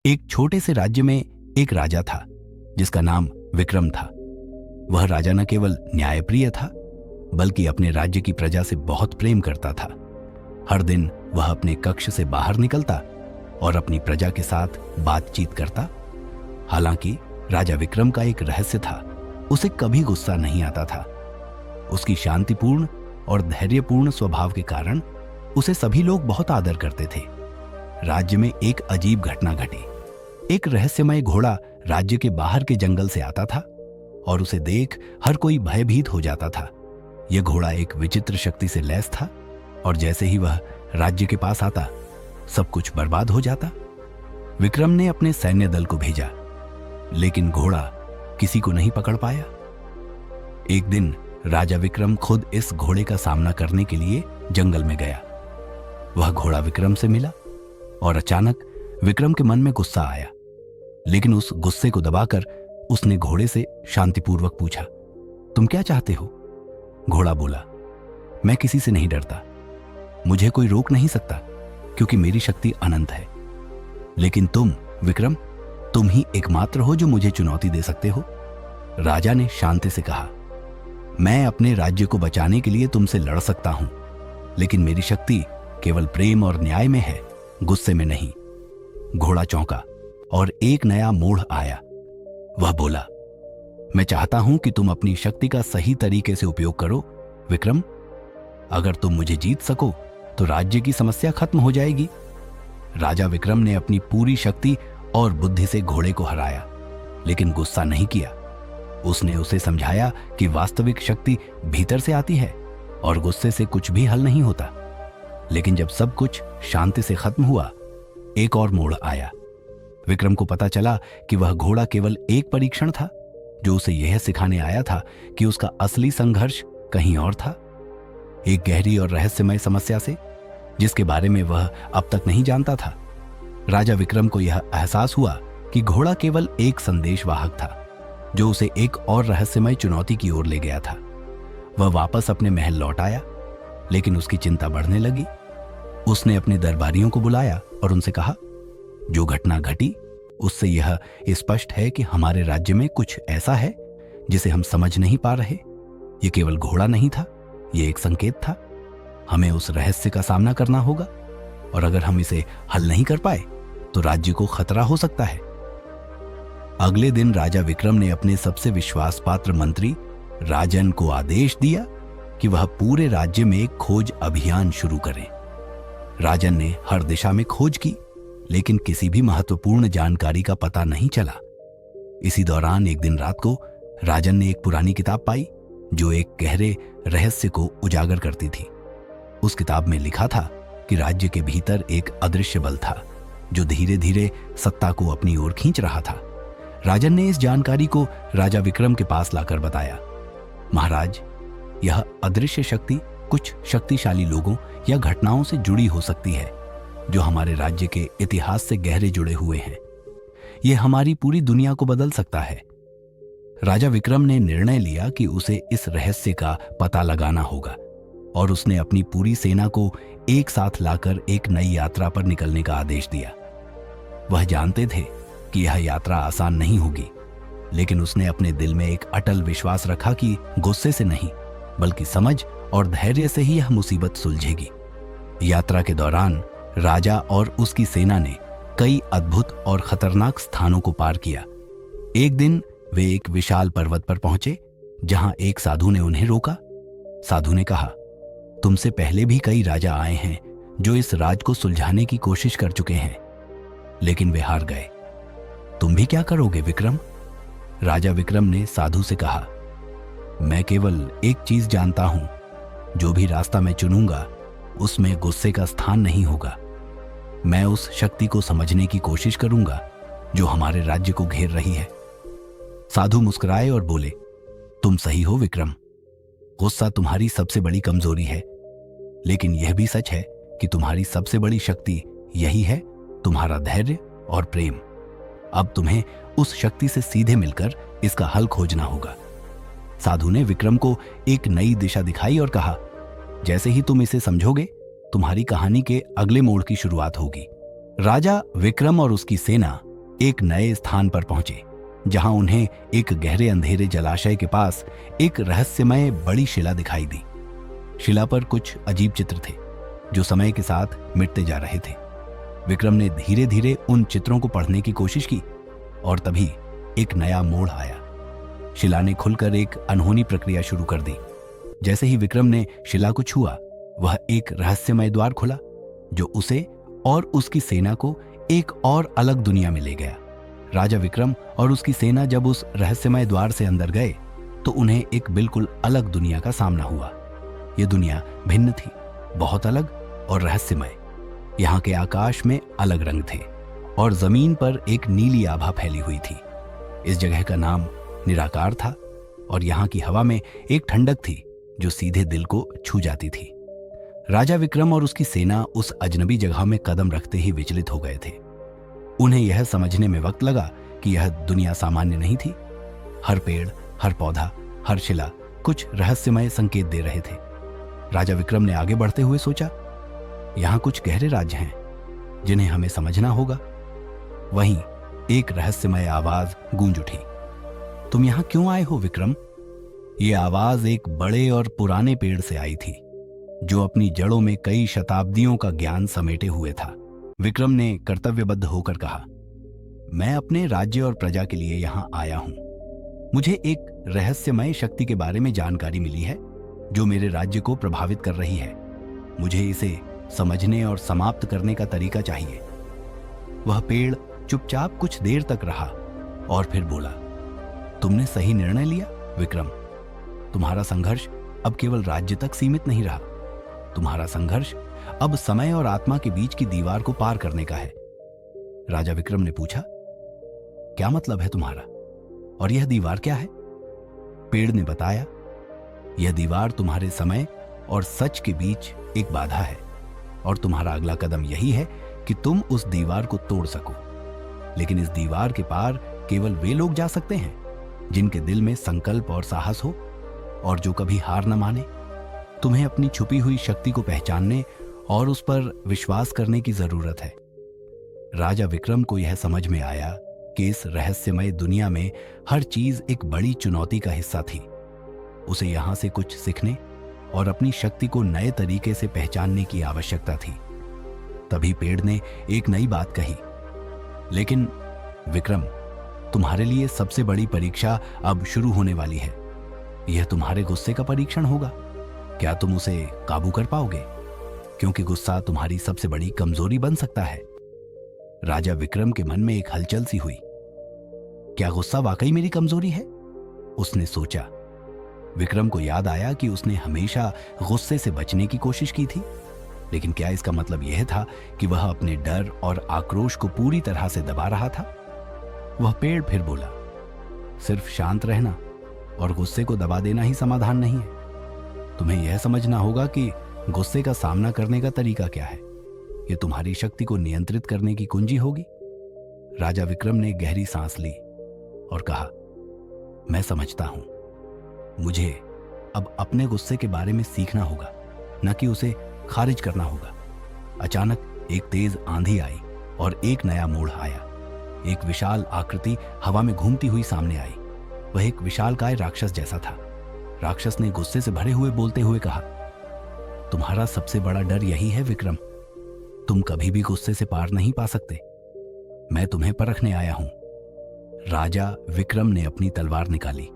एक छोटे से राज्य में एक राजा था जिसका नाम विक्रम था। वह राजा न केवल न्यायप्रिय था बल्कि अपने राज्य की प्रजा से बहुत प्रेम करता था। हर दिन वह अपने कक्ष से बाहर निकलता और अपनी प्रजा के साथ बातचीत करता। हालांकि राजा विक्रम का एक रहस्य था, उसे कभी गुस्सा नहीं आता था। उसकी शांतिपूर्ण और धैर्यपूर्ण स्वभाव के कारण उसे सभी लोग बहुत आदर करते थे। राज्य में एक अजीब घटना घटी। एक रहस्यमय घोड़ा राज्य के बाहर के जंगल से आता था और उसे देख हर कोई भयभीत हो जाता था। यह घोड़ा एक विचित्र शक्ति से लैस था और जैसे ही वह राज्य के पास आता, सब कुछ बर्बाद हो जाता। विक्रम ने अपने सैन्य दल को भेजा, लेकिन घोड़ा किसी को नहीं पकड़ पाया। एक दिन राजा विक्रम खुद इस घोड़े का सामना करने के लिए जंगल में गया। वह घोड़ा विक्रम से मिला और अचानक विक्रम के मन में गुस्सा आया, लेकिन उस गुस्से को दबाकर उसने घोड़े से शांतिपूर्वक पूछा, तुम क्या चाहते हो? घोड़ा बोला, मैं किसी से नहीं डरता, मुझे कोई रोक नहीं सकता क्योंकि मेरी शक्ति अनंत है। लेकिन तुम विक्रम, तुम ही एकमात्र हो जो मुझे चुनौती दे सकते हो। राजा ने शांति से कहा, मैं अपने राज्य को बचाने के लिए तुमसे लड़ सकता हूं, लेकिन मेरी शक्ति केवल प्रेम और न्याय में है, गुस्से में नहीं। घोड़ा चौंका और एक नया मोड़ आया। वह बोला, मैं चाहता हूं कि तुम अपनी शक्ति का सही तरीके से उपयोग करो विक्रम। अगर तुम मुझे जीत सको तो राज्य की समस्या खत्म हो जाएगी। राजा विक्रम ने अपनी पूरी शक्ति और बुद्धि से घोड़े को हराया, लेकिन गुस्सा नहीं किया। उसने उसे समझाया कि वास्तविक शक्ति भीतर से आती है और गुस्से से कुछ भी हल नहीं होता। लेकिन जब सब कुछ शांति से खत्म हुआ, एक और मोड़ आया। विक्रम को पता चला कि वह घोड़ा केवल एक परीक्षण था, जो उसे यह सिखाने आया था कि उसका असली संघर्ष कहीं और था, एक गहरी और रहस्यमय समस्या से, जिसके बारे में वह अब तक नहीं जानता था। राजा विक्रम को यह एहसास हुआ कि घोड़ा केवल एक संदेशवाहक था, जो उसे एक और रहस्यमय चुनौती की ओर ले गया था। वह वापस अपने महल लौट आया, लेकिन उसकी चिंता बढ़ने लगी। उसने अपने दरबारियों को बुलाया और उनसे कहा, जो घटना घटी उससे यह स्पष्ट है कि हमारे राज्य में कुछ ऐसा है जिसे हम समझ नहीं पा रहे। यह केवल घोड़ा नहीं था, यह एक संकेत था। हमें उस रहस्य का सामना करना होगा और अगर हम इसे हल नहीं कर पाए तो राज्य को खतरा हो सकता है। अगले दिन राजा विक्रम ने अपने सबसे विश्वास पात्र मंत्री राजन को आदेश दिया कि वह पूरे राज्य में एक खोज अभियान शुरू करें। राजन ने हर दिशा में खोज की, लेकिन किसी भी महत्वपूर्ण जानकारी का पता नहीं चला। इसी दौरान एक दिन रात को राजन ने एक पुरानी किताब पाई जो एक गहरे रहस्य को उजागर करती थी। उस किताब में लिखा था कि राज्य के भीतर एक अदृश्य बल था जो धीरे धीरे सत्ता को अपनी ओर खींच रहा था। राजन ने इस जानकारी को राजा विक्रम के पास लाकर बताया, महाराज, यह अदृश्य शक्ति कुछ शक्तिशाली लोगों या घटनाओं से जुड़ी हो सकती है जो हमारे राज्य के इतिहास से गहरे जुड़े हुए हैं। यह हमारी पूरी दुनिया को बदल सकता है। राजा विक्रम ने निर्णय लिया कि उसे इस रहस्य का पता लगाना होगा और उसने अपनी पूरी सेना को एक साथ लाकर एक नई यात्रा पर निकलने का आदेश दिया। वह जानते थे कि यह यात्रा आसान नहीं होगी, लेकिन उसने अपने दिल में एक अटल विश्वास रखा कि गुस्से से नहीं बल्कि समझ और धैर्य से ही यह मुसीबत सुलझेगी। यात्रा के दौरान राजा और उसकी सेना ने कई अद्भुत और खतरनाक स्थानों को पार किया। एक दिन वे एक विशाल पर्वत पर पहुंचे जहां एक साधु ने उन्हें रोका। साधु ने कहा, तुमसे पहले भी कई राजा आए हैं जो इस राज को सुलझाने की कोशिश कर चुके हैं, लेकिन वे हार गए। तुम भी क्या करोगे विक्रम? राजा विक्रम ने साधु से कहा, मैं केवल एक चीज जानता हूं, जो भी रास्ता मैं चुनूंगा उसमें गुस्से का स्थान नहीं होगा। मैं उस शक्ति को समझने की कोशिश करूंगा जो हमारे राज्य को घेर रही है। साधु मुस्कुराए और बोले, तुम सही हो विक्रम, गुस्सा तुम्हारी सबसे बड़ी कमजोरी है, लेकिन यह भी सच है कि तुम्हारी सबसे बड़ी शक्ति यही है, तुम्हारा धैर्य और प्रेम। अब तुम्हें उस शक्ति से सीधे मिलकर इसका हल खोजना होगा। साधु ने विक्रम को एक नई दिशा दिखाई और कहा, जैसे ही तुम इसे समझोगे तुम्हारी कहानी के अगले मोड़ की शुरुआत होगी। राजा विक्रम और उसकी सेना एक नए स्थान पर पहुंचे, जहां उन्हें एक गहरे अंधेरे जलाशय के पास एक रहस्यमय बड़ी शिला दिखाई दी। शिला पर कुछ अजीब चित्र थे जो समय के साथ मिटते जा रहे थे। विक्रम ने धीरे धीरे उन चित्रों को पढ़ने की कोशिश की और तभी एक नया मोड़ आया। शिला ने खुलकर एक अनहोनी प्रक्रिया शुरू कर दी। जैसे ही विक्रम ने शिला को छुआ, वह एक रहस्यमय द्वार खुला जो उसे और उसकी सेना को एक और अलग दुनिया में ले गया। राजा विक्रम और उसकी सेना जब उस रहस्यमय द्वार से अंदर गए तो उन्हें एक बिल्कुल अलग दुनिया का सामना हुआ। यह दुनिया भिन्न थी, बहुत अलग और रहस्यमय। यहाँ के आकाश में अलग रंग थे और जमीन पर एक नीली आभा फैली हुई थी। इस जगह का नाम निराकार था और यहाँ की हवा में एक ठंडक थी जो सीधे दिल को छू जाती थी। राजा विक्रम और उसकी सेना उस अजनबी जगह में कदम रखते ही विचलित हो गए थे। उन्हें यह समझने में वक्त लगा कि यह दुनिया सामान्य नहीं थी। हर पेड़, हर पौधा, हर शिला कुछ रहस्यमय संकेत दे रहे थे। राजा विक्रम ने आगे बढ़ते हुए सोचा, यहाँ कुछ गहरे राज हैं जिन्हें हमें समझना होगा। वहीं एक रहस्यमय आवाज गूंज उठी, तुम यहाँ क्यों आए हो विक्रम? ये आवाज एक बड़े और पुराने पेड़ से आई थी जो अपनी जड़ों में कई शताब्दियों का ज्ञान समेटे हुए था। विक्रम ने कर्तव्यबद्ध होकर कहा, मैं अपने राज्य और प्रजा के लिए यहाँ आया हूँ। मुझे एक रहस्यमय शक्ति के बारे में जानकारी मिली है जो मेरे राज्य को प्रभावित कर रही है। मुझे इसे समझने और समाप्त करने का तरीका चाहिए। वह पेड़ चुपचाप कुछ देर तक रहा और फिर बोला, तुमने सही निर्णय लिया विक्रम। तुम्हारा संघर्ष अब केवल राज्य तक सीमित नहीं रहा। तुम्हारा संघर्ष अब समय और आत्मा के बीच की दीवार को पार करने का है। राजा विक्रम ने पूछा, क्या मतलब है तुम्हारा, और यह दीवार क्या है? पेड़ ने बताया, यह दीवार तुम्हारे समय और सच के बीच एक बाधा है और तुम्हारा अगला कदम यही है कि तुम उस दीवार को तोड़ सको। लेकिन इस दीवार के पार केवल वे लोग जा सकते हैं जिनके दिल में संकल्प और साहस हो और जो कभी हार न माने। तुम्हें अपनी छुपी हुई शक्ति को पहचानने और उस पर विश्वास करने की जरूरत है। राजा विक्रम को यह समझ में आया कि इस रहस्यमय दुनिया में हर चीज एक बड़ी चुनौती का हिस्सा थी। उसे यहां से कुछ सीखने और अपनी शक्ति को नए तरीके से पहचानने की आवश्यकता थी। तभी पेड़ ने एक नई बात कही, लेकिन विक्रम, तुम्हारे लिए सबसे बड़ी परीक्षा अब शुरू होने वाली है। यह तुम्हारे गुस्से का परीक्षण होगा। क्या तुम उसे काबू कर पाओगे? क्योंकि गुस्सा तुम्हारी सबसे बड़ी कमजोरी बन सकता है। राजा विक्रम के मन में एक हलचल सी हुई। क्या गुस्सा वाकई मेरी कमजोरी है? उसने सोचा। विक्रम को याद आया कि उसने हमेशा गुस्से से बचने की कोशिश की थी, लेकिन क्या इसका मतलब यह था कि वह अपने डर और आक्रोश को पूरी तरह से दबा रहा था? वह पेड़ फिर बोला, सिर्फ शांत रहना और गुस्से को दबा देना ही समाधान नहीं है। तुम्हें यह समझना होगा कि गुस्से का सामना करने का तरीका क्या है। यह तुम्हारी शक्ति को नियंत्रित करने की कुंजी होगी। राजा विक्रम ने गहरी सांस ली और कहा, मैं समझता हूं। मुझे अब अपने गुस्से के बारे में सीखना होगा, न कि उसे खारिज करना होगा। अचानक एक तेज आंधी आई और एक नया मोड़ आया। एक विशाल आकृति हवा में घूमती हुई सामने आई। वह एक विशालकाय राक्षस जैसा था। राक्षस ने गुस्से से भरे हुए बोलते हुए कहा, तुम्हारा सबसे बड़ा डर यही है विक्रम। तुम कभी भी गुस्से से पार नहीं पा सकते। मैं तुम्हें परखने आया हूं। राजा विक्रम ने अपनी तलवार निकाली,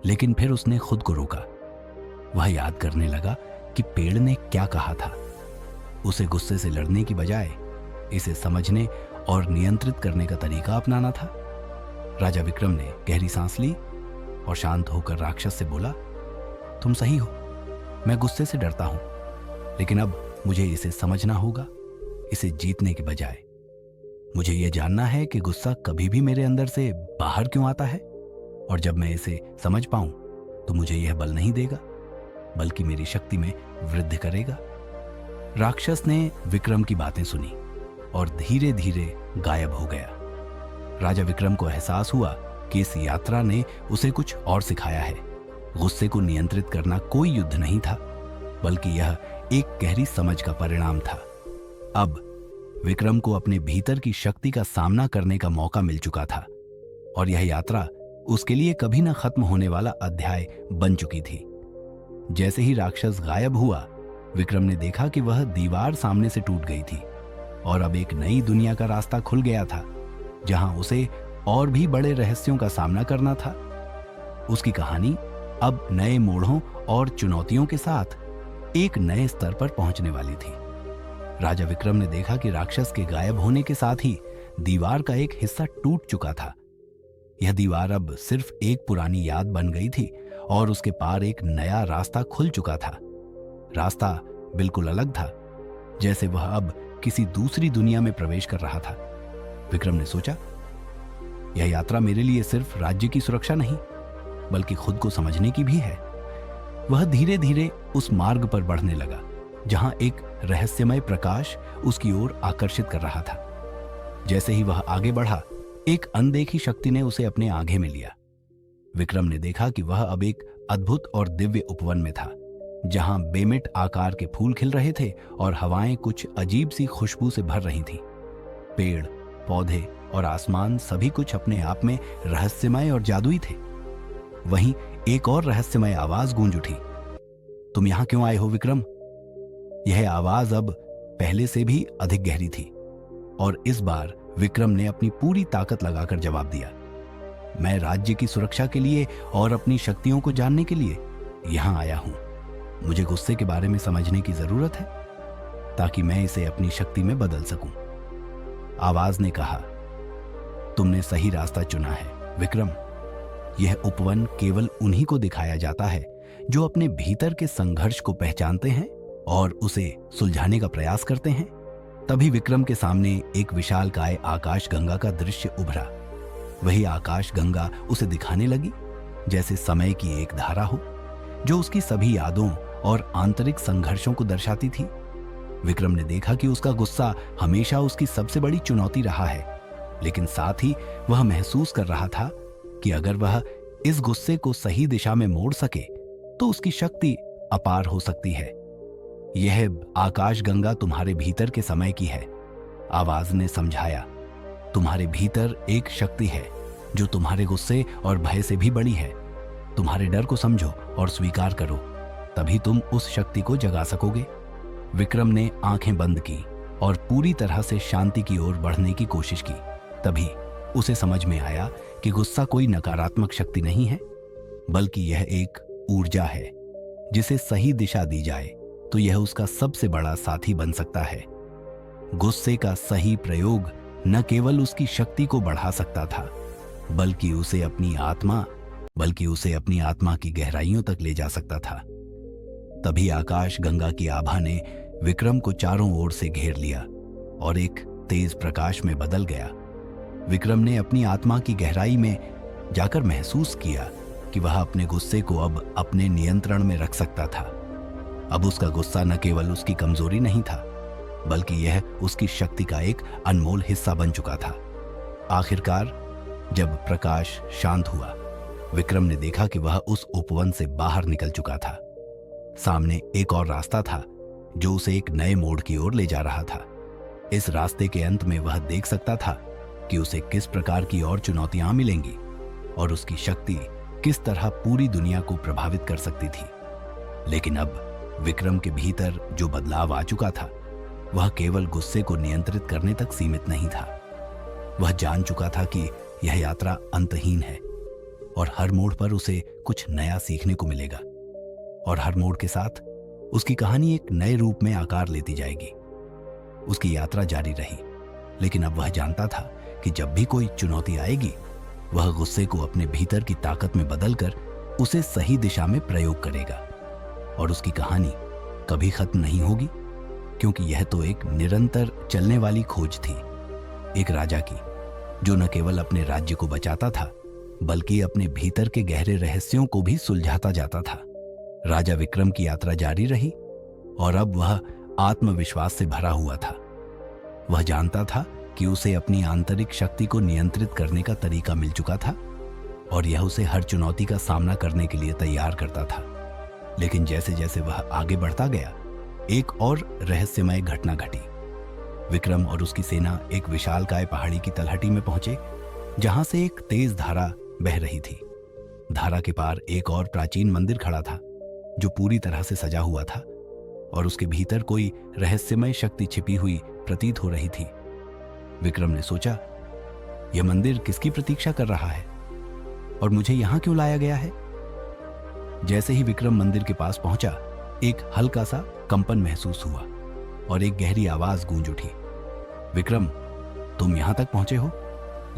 लेकिन फिर उसने खुद को रोका। वह याद करने लगा कि पेड़ ने क्या कहा था। उसे गुस्से से लड़ने की बजाय इसे समझने और नियंत्रित करने का तरीका अपनाना था। राजा विक्रम ने गहरी सांस ली और शांत होकर राक्षस से बोला, तुम सही हो। मैं गुस्से से डरता हूं, लेकिन अब मुझे इसे समझना होगा, इसे जीतने के बजाय। मुझे यह जानना है कि गुस्सा कभी भी मेरे अंदर से बाहर क्यों आता है, और जब मैं इसे समझ पाऊं तो मुझे यह बल नहीं देगा, बल्कि मेरी शक्ति में वृद्धि करेगा। राक्षस ने विक्रम की बातें सुनी और धीरे धीरे गायब हो गया। राजा विक्रम को एहसास हुआ कि इस यात्रा ने उसे कुछ और सिखाया है। गुस्से को नियंत्रित करना कोई युद्ध नहीं था, बल्कि यह एक गहरी समझ का परिणाम था। अब विक्रम को अपने भीतर की शक्ति का सामना करने का मौका मिल चुका था और यह यात्रा उसके लिए कभी न खत्म होने वाला अध्याय बन चुकी थी। जैसे ही राक्षस गायब हुआ, विक्रम ने देखा कि वह दीवार सामने से टूट गई थी और अब एक नई दुनिया का रास्ता खुल गया था, जहां उसे और भी बड़े रहस्यों का सामना करना था। उसकी कहानी अब नए मोड़ों और चुनौतियों के साथ एक नए स्तर पर पहुंचने वाली थी। राजा विक्रम ने देखा कि राक्षस के गायब होने के साथ ही दीवार का एक हिस्सा टूट चुका था। यह दीवार अब सिर्फ एक पुरानी याद बन गई थी और उसके पार एक नया रास्ता खुल चुका था। रास्ता बिल्कुल अलग था, जैसे वह अब किसी दूसरी दुनिया में प्रवेश कर रहा था। विक्रम ने सोचा, यह यात्रा मेरे लिए सिर्फ राज्य की सुरक्षा नहीं, बल्कि खुद को समझने की भी है। वह धीरे धीरे उस मार्ग पर बढ़ने लगा जहां एक रहस्यमय प्रकाश उसकी ओर आकर्षित कर रहा था। जैसे ही वह आगे बढ़ा, एक अनदेखी शक्ति ने उसे अपने आगे में लिया। विक्रम ने देखा कि वह अब एक अद्भुत और दिव्य उपवन में था, जहां बेमिट आकार के फूल खिल रहे थे और हवाएं कुछ अजीब सी खुशबू से भर रही थीं। पेड़, पौधे और आसमान सभी कुछ अपने आप में रहस्यमय और जादुई थे। वहीं एक और रहस्यमय आवाज गूंज उठी, तुम यहां क्यों आए हो विक्रम? यह आवाज अब पहले से भी अधिक गहरी थी और इस बार विक्रम ने अपनी पूरी ताकत लगाकर जवाब दिया, मैं राज्य की सुरक्षा के लिए और अपनी शक्तियों को जानने के लिए यहां आया हूं। मुझे गुस्से के बारे में समझने की जरूरत है ताकि मैं इसे अपनी शक्ति में बदल सकूं। आवाज ने कहा, तुमने सही रास्ता चुना है विक्रम। यह उपवन केवल उन्हीं को दिखाया जाता है जो अपने भीतर के संघर्ष को पहचानते हैं और उसे सुलझाने का प्रयास करते हैं। तभी विक्रम के सामने एक विशालकाय आकाश गंगा का दृश्य उभरा। वही आकाश गंगा उसे दिखाने लगी जैसे समय की एक धारा हो, जो उसकी सभी यादों और आंतरिक संघर्षों को दर्शाती थी। विक्रम ने देखा कि उसका गुस्सा हमेशा उसकी सबसे बड़ी चुनौती रहा है, लेकिन साथ ही वह महसूस कर रहा था कि अगर वह इस गुस्से को सही दिशा में मोड़ सके तो उसकी शक्ति अपार हो सकती है। यह आकाश गंगा तुम्हारे भीतर के समय की है, आवाज ने समझाया। तुम्हारे भीतर एक शक्ति है जो तुम्हारे गुस्से और भय से भी बड़ी है। तुम्हारे डर को समझो और स्वीकार करो, तभी तुम उस शक्ति को जगा सकोगे। विक्रम ने आंखें बंद की और पूरी तरह से शांति की ओर बढ़ने की कोशिश की। तभी उसे समझ में आया कि गुस्सा कोई नकारात्मक शक्ति नहीं है, बल्कि यह एक ऊर्जा है। जिसे सही दिशा दी जाए तो यह उसका सबसे बड़ा साथी बन सकता है। गुस्से का सही प्रयोग न केवल उसकी शक्ति को बढ़ा सकता था, बल्कि उसे अपनी आत्मा की गहराइयों तक ले जा सकता था। तभी आकाश गंगा की आभा ने विक्रम को चारों ओर से घेर लिया और एक तेज प्रकाश में बदल गया। विक्रम ने अपनी आत्मा की गहराई में जाकर महसूस किया कि वह अपने गुस्से को अब अपने नियंत्रण में रख सकता था। अब उसका गुस्सा न केवल उसकी कमजोरी नहीं था, बल्कि यह उसकी शक्ति का एक अनमोल हिस्सा बन चुका था। आखिरकार जब प्रकाश शांत हुआ, विक्रम ने देखा कि वह उस उपवन से बाहर निकल चुका था। सामने एक और रास्ता था जो उसे एक नए मोड़ की ओर ले जा रहा था। इस रास्ते के अंत में वह देख सकता था कि उसे किस प्रकार की और चुनौतियां मिलेंगी और उसकी शक्ति किस तरह पूरी दुनिया को प्रभावित कर सकती थी। लेकिन अब विक्रम के भीतर जो बदलाव आ चुका था, वह केवल गुस्से को नियंत्रित करने तक सीमित नहीं था। वह जान चुका था कि यह यात्रा अंतहीन है और हर मोड़ पर उसे कुछ नया सीखने को मिलेगा और हर मोड़ के साथ उसकी कहानी एक नए रूप में आकार लेती जाएगी। उसकी यात्रा जारी रही, लेकिन अब वह जानता था कि जब भी कोई चुनौती आएगी, वह गुस्से को अपने भीतर की ताकत में बदलकर उसे सही दिशा में प्रयोग करेगा और उसकी कहानी कभी खत्म नहीं होगी, क्योंकि यह तो एक निरंतर चलने वाली खोज थी। एक राजा की, जो न केवल अपने राज्य को बचाता था, बल्कि अपने भीतर के गहरे रहस्यों को भी सुलझाता जाता था। राजा विक्रम की यात्रा जारी रही और अब वह आत्मविश्वास से भरा हुआ था। वह जानता था कि उसे अपनी आंतरिक शक्ति को नियंत्रित करने का तरीका मिल चुका था और यह उसे हर चुनौती का सामना करने के लिए तैयार करता था। लेकिन जैसे जैसे वह आगे बढ़ता गया, एक और रहस्यमय घटना घटी। विक्रम और उसकी सेना एक विशालकाय पहाड़ी की तलहटी में पहुंचे, जहां से एक तेज धारा बह रही थी। धारा के पार एक और प्राचीन मंदिर खड़ा था, जो पूरी तरह से सजा हुआ था और उसके भीतर कोई रहस्यमय शक्ति छिपी हुई प्रतीत हो रही थी। विक्रम ने सोचा, यह मंदिर किसकी प्रतीक्षा कर रहा है और मुझे यहां क्यों लाया गया है? जैसे ही विक्रम मंदिर के पास पहुंचा, एक हल्का सा कंपन महसूस हुआ और एक गहरी आवाज गूंज उठी। विक्रम, तुम यहां तक पहुंचे हो,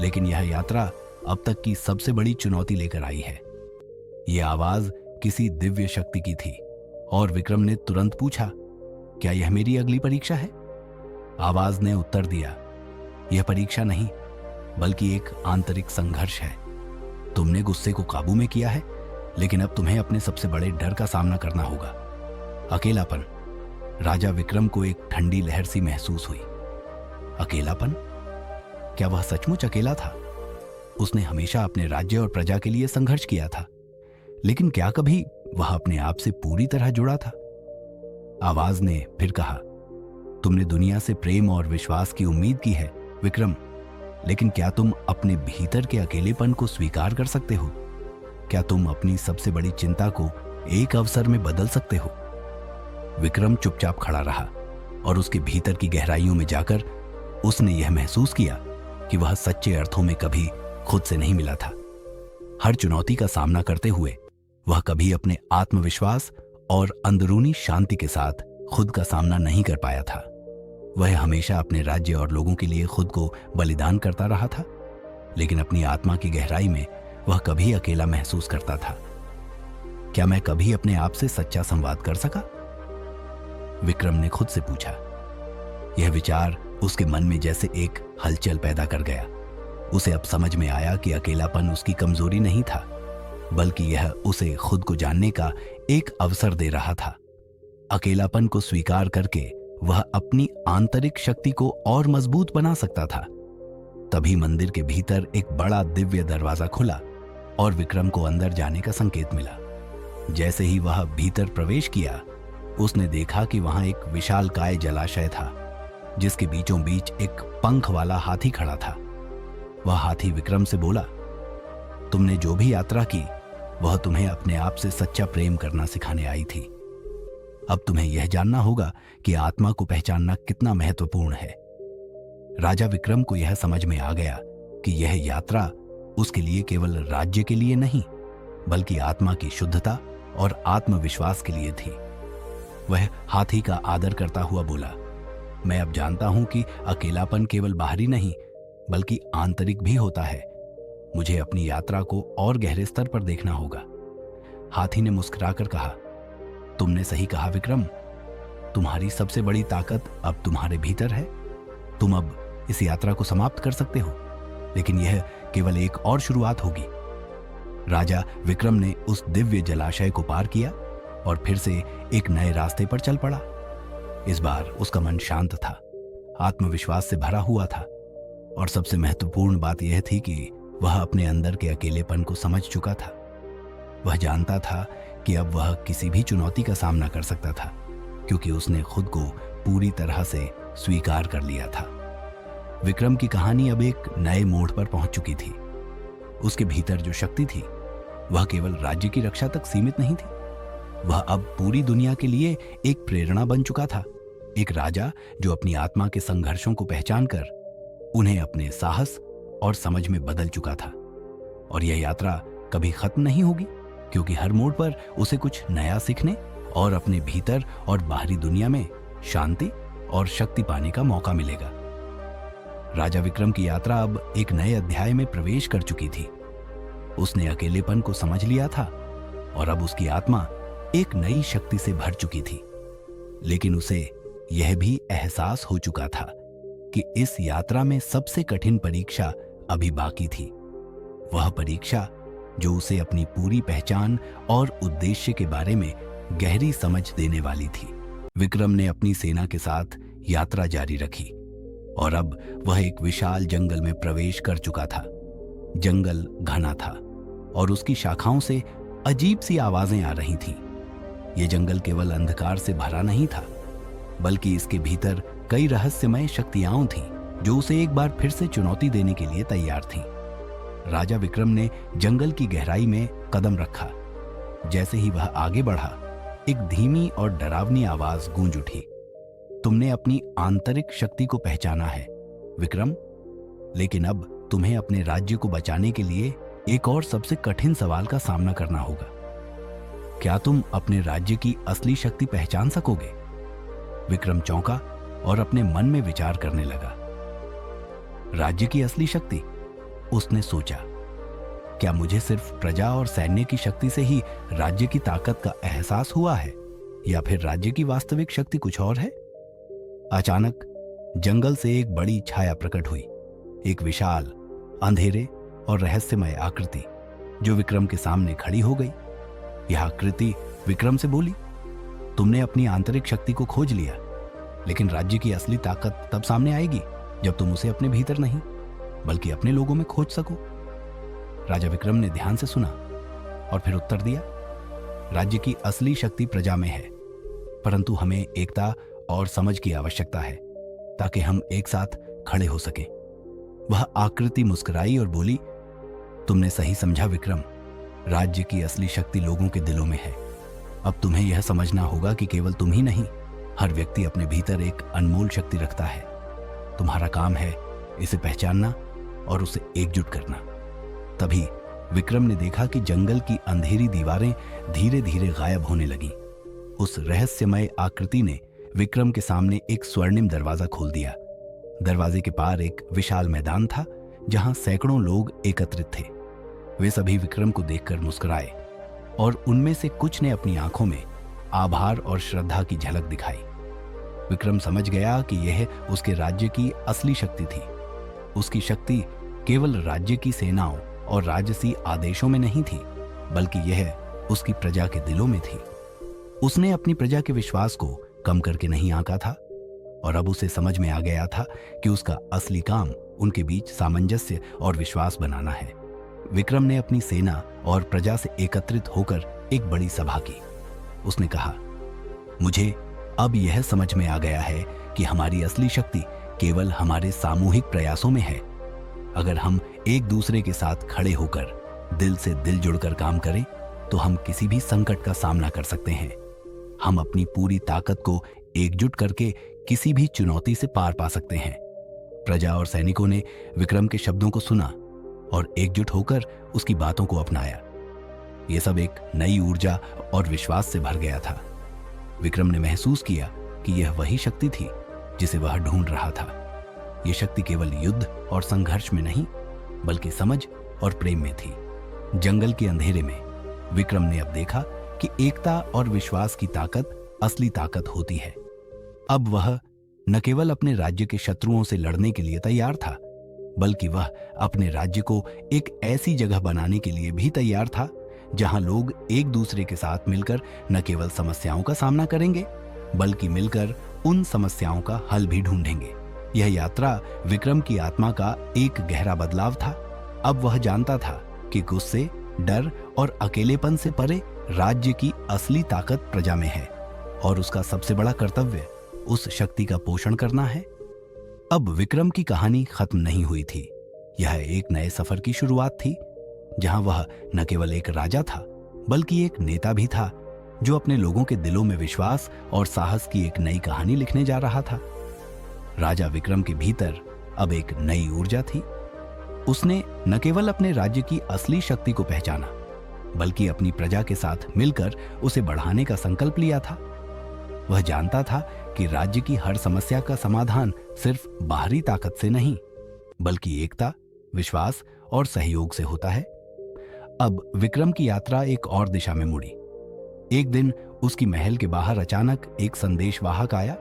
लेकिन यह यात्रा अब तक की सबसे बड़ी चुनौती लेकर आई है। यह आवाज किसी दिव्य शक्ति की थी और विक्रम ने तुरंत पूछा, क्या यह मेरी अगली परीक्षा है? आवाज ने उत्तर दिया, यह परीक्षा नहीं, बल्कि एक आंतरिक संघर्ष है। तुमने गुस्से को काबू में किया है, लेकिन अब तुम्हें अपने सबसे बड़े डर का सामना करना होगा, अकेलापन। राजा विक्रम को एक ठंडी लहर सी महसूस हुई। अकेलापन? क्या वह सचमुच अकेला था? उसने हमेशा अपने राज्य और प्रजा के लिए संघर्ष किया था, लेकिन क्या कभी वह अपने आप से पूरी तरह जुड़ा था? आवाज ने फिर कहा, तुमने दुनिया से प्रेम और विश्वास की उम्मीद की है विक्रम, लेकिन क्या तुम अपने भीतर के अकेलेपन को स्वीकार कर सकते हो? क्या तुम अपनी सबसे बड़ी चिंता को एक अवसर में बदल सकते हो? विक्रम चुपचाप खड़ा रहा और उसके भीतर की गहराइयों में जाकर उसने यह महसूस किया कि वह सच्चे अर्थों में कभी खुद से नहीं मिला था। हर चुनौती का सामना करते हुए वह कभी अपने आत्मविश्वास और अंदरूनी शांति के साथ खुद का सामना नहीं कर पाया था। वह हमेशा अपने राज्य और लोगों के लिए खुद को बलिदान करता रहा था, लेकिन अपनी आत्मा की गहराई में वह कभी अकेला महसूस करता था। क्या मैं कभी अपने आप से सच्चा संवाद कर सका? विक्रम ने खुद से पूछा। यह विचार उसके मन में जैसे एक हलचल पैदा कर गया। उसे अब समझ में आया कि अकेलापन उसकी कमजोरी नहीं था, बल्कि यह उसे खुद को जानने का एक अवसर दे रहा था। अकेलापन को स्वीकार करके वह अपनी आंतरिक शक्ति को और मजबूत बना सकता था। तभी मंदिर के भीतर एक बड़ा दिव्य दरवाजा खुला और विक्रम को अंदर जाने का संकेत मिला। जैसे ही वह भीतर प्रवेश किया, उसने देखा कि वहां एक विशालकाय जलाशय था, जिसके बीचों बीच एक पंख वाला हाथी खड़ा था। वह हाथी विक्रम से बोला, तुमने जो भी यात्रा की, वह तुम्हें अपने आप से सच्चा प्रेम करना सिखाने आई थी। अब तुम्हें यह जानना होगा कि आत्मा को पहचानना कितना महत्वपूर्ण है। राजा विक्रम को यह समझ में आ गया कि यह यात्रा उसके लिए केवल राज्य के लिए नहीं, बल्कि आत्मा की शुद्धता और आत्मविश्वास के लिए थी। वह हाथी का आदर करता हुआ बोला, मैं अब जानता हूं कि अकेलापन केवल बाहरी नहीं, बल्कि आंतरिक भी होता है। मुझे अपनी यात्रा को और गहरे स्तर पर देखना होगा। हाथी ने मुस्कुराकर कहा, तुमने सही कहा विक्रम, तुम्हारी सबसे बड़ी ताकत अब तुम्हारे भीतर है। तुम अब इस यात्रा को समाप्त कर सकते हो, लेकिन यह केवल एक और शुरुआत होगी। राजा विक्रम ने उस दिव्य जलाशय को पार किया और फिर से एक नए रास्ते पर चल पड़ा। इस बार उसका मन शांत था, आत्मविश्वास से भरा हुआ था, और सबसे महत्वपूर्ण बात यह थी कि वह अपने अंदर के अकेलेपन को समझ चुका था। वह जानता था कि अब वह किसी भी चुनौती का सामना कर सकता था, क्योंकि उसने खुद को पूरी तरह से स्वीकार कर लिया था। विक्रम की कहानी अब एक नए मोड़ पर पहुंच चुकी थी। उसके भीतर जो शक्ति थी, वह केवल राज्य की रक्षा तक सीमित नहीं थी। वह अब पूरी दुनिया के लिए एक प्रेरणा बन चुका था। एक राजा जो अपनी आत्मा के संघर्षों को पहचान कर उन्हें अपने साहस और समझ में बदल चुका था। और यह यात्रा कभी खत्म नहीं होगी, क्योंकि हर मोड़ पर उसे कुछ नया सीखने और अपने भीतर और बाहरी दुनिया में शांति और शक्ति पाने का मौका मिलेगा। राजा विक्रम की यात्रा अब एक नए अध्याय में प्रवेश कर चुकी थी। उसने अकेलेपन को समझ लिया था और अब उसकी आत्मा एक नई शक्ति से भर चुकी थी। लेकिन उसे यह भी एहसास हो चुका था कि इस यात्रा में सबसे कठिन परीक्षा अभी बाकी थी। वह परीक्षा जो उसे अपनी पूरी पहचान और उद्देश्य के बारे में गहरी समझ देने वाली थी। विक्रम ने अपनी सेना के साथ यात्रा जारी रखी और अब वह एक विशाल जंगल में प्रवेश कर चुका था। जंगल घना था और उसकी शाखाओं से अजीब सी आवाजें आ रही थीं। यह जंगल केवल अंधकार से भरा नहीं था, बल्कि इसके भीतर कई रहस्यमय शक्तियां थीं जो उसे एक बार फिर से चुनौती देने के लिए तैयार थीं। राजा विक्रम ने जंगल की गहराई में कदम रखा। जैसे ही वह आगे बढ़ा, एक धीमी और डरावनी आवाज गूंज उठी। तुमने अपनी आंतरिक शक्ति को पहचाना है विक्रम, लेकिन अब तुम्हें अपने राज्य को बचाने के लिए एक और सबसे कठिन सवाल का सामना करना होगा। क्या तुम अपने राज्य की असली शक्ति पहचान सकोगे? विक्रम चौंका और अपने मन में विचार करने लगा। राज्य की असली शक्ति, उसने सोचा। क्या मुझे सिर्फ प्रजा और सैन्य की शक्ति से ही राज्य की ताकत का एहसास हुआ है, या फिर राज्य की वास्तविक शक्ति कुछ और है? अचानक जंगल से एक बड़ी छाया प्रकट हुई, एक विशाल, अंधेरे और रहस्यमय आकृति जो विक्रम के सामने खड़ी हो गई। यह आकृति विक्रम से बोली, तुमने अपनी आंतरिक शक्ति को खोज लिया, लेकिन राज्य की असली ताकत तब सामने आएगी जब तुम उसे अपने भीतर नहीं बल्कि अपने लोगों में खोज सको। राजा विक्रम ने ध्यान से सुना और फिर उत्तर दिया, राज्य की असली शक्ति प्रजा में है, परंतु हमें एकता और समझ की आवश्यकता है ताकि हम एक साथ खड़े हो सकें। वह आकृति मुस्कुराई और बोली, तुमने सही समझा विक्रम, राज्य की असली शक्ति लोगों के दिलों में है। अब तुम्हें यह समझना होगा कि केवल तुम ही नहीं, हर व्यक्ति अपने भीतर एक अनमोल शक्ति रखता है। तुम्हारा काम है इसे पहचानना और उसे एकजुट करना। तभी विक्रम ने देखा कि जंगल की अंधेरी दीवारें धीरे धीरे गायब होने लगीं। उस रहस्यमय आकृति ने विक्रम के सामने एक स्वर्णिम दरवाजा खोल दिया। दरवाजे के पार एक विशाल मैदान था जहां सैकड़ों लोग एकत्रित थे। वे सभी विक्रम को देखकर मुस्कुराए और उनमें से कुछ ने अपनी आंखों में आभार और श्रद्धा की झलक दिखाई। विक्रम समझ गया कि यह उसके राज्य की असली शक्ति थी। उसकी शक्ति केवल राज्य की सेनाओं और राजसी आदेशों में नहीं थी, बल्कि यह उसकी प्रजा के दिलों में थी। उसने अपनी प्रजा के विश्वास को कम करके नहीं आंका था और अब उसे समझ में आ गया था कि उसका असली काम उनके बीच सामंजस्य और विश्वास बनाना है। विक्रम ने अपनी सेना और प्रजा से एकत्रित होकर एक बड़ी सभा की। उसने कहा, मुझे अब यह समझ में आ गया है कि हमारी असली शक्ति केवल हमारे सामूहिक प्रयासों में है। अगर हम एक दूसरे के साथ खड़े होकर दिल से दिल जुड़कर काम करें तो हम किसी भी संकट का सामना कर सकते हैं। हम अपनी पूरी ताकत को एकजुट करके किसी भी चुनौती से पार पा सकते हैं। प्रजा और सैनिकों ने विक्रम के शब्दों को सुना और एकजुट होकर उसकी बातों को अपनाया। यह सब एक नई ऊर्जा और विश्वास से भर गया था। विक्रम ने महसूस किया कि यह वही शक्ति थी जिसे वह ढूंढ रहा था। यह शक्ति केवल युद्ध और संघर्ष में नहीं, बल्कि समझ और प्रेम में थी। जंगल के अंधेरे में विक्रम ने अब देखा कि एकता और विश्वास की ताकत असली ताकत होती है। अब वह न केवल अपने राज्य के शत्रुओं से लड़ने के लिए तैयार था, बल्कि वह अपने राज्य को एक ऐसी जगह बनाने के लिए भी तैयार था जहां लोग एक दूसरे के साथ मिलकर न केवल समस्याओं का सामना करेंगे, बल्कि मिलकर उन समस्याओं का हल भी ढूंढेंगे। यह यात्रा विक्रम की आत्मा का एक गहरा बदलाव था। अब वह जानता था कि गुस्से, डर और अकेलेपन से परे राज्य की असली ताकत प्रजा में है और उसका सबसे बड़ा कर्तव्य उस शक्ति का पोषण करना है। अब विक्रम की कहानी खत्म नहीं हुई थी। यह एक नए सफर की शुरुआत थी जहां वह न केवल एक राजा था, बल्कि एक नेता भी था जो अपने लोगों के दिलों में विश्वास और साहस की एक नई कहानी लिखने जा रहा था। राजा विक्रम के भीतर अब एक नई ऊर्जा थी। उसने न केवल अपने राज्य की असली शक्ति को पहचाना, बल्कि अपनी प्रजा के साथ मिलकर उसे बढ़ाने का संकल्प लिया था। वह जानता था कि राज्य की हर समस्या का समाधान सिर्फ बाहरी ताकत से नहीं, बल्कि एकता, विश्वास और सहयोग से होता है। अब विक्रम की यात्रा एक और दिशा में मुड़ी। एक दिन उसकी महल के बाहर अचानक एक संदेशवाहक आया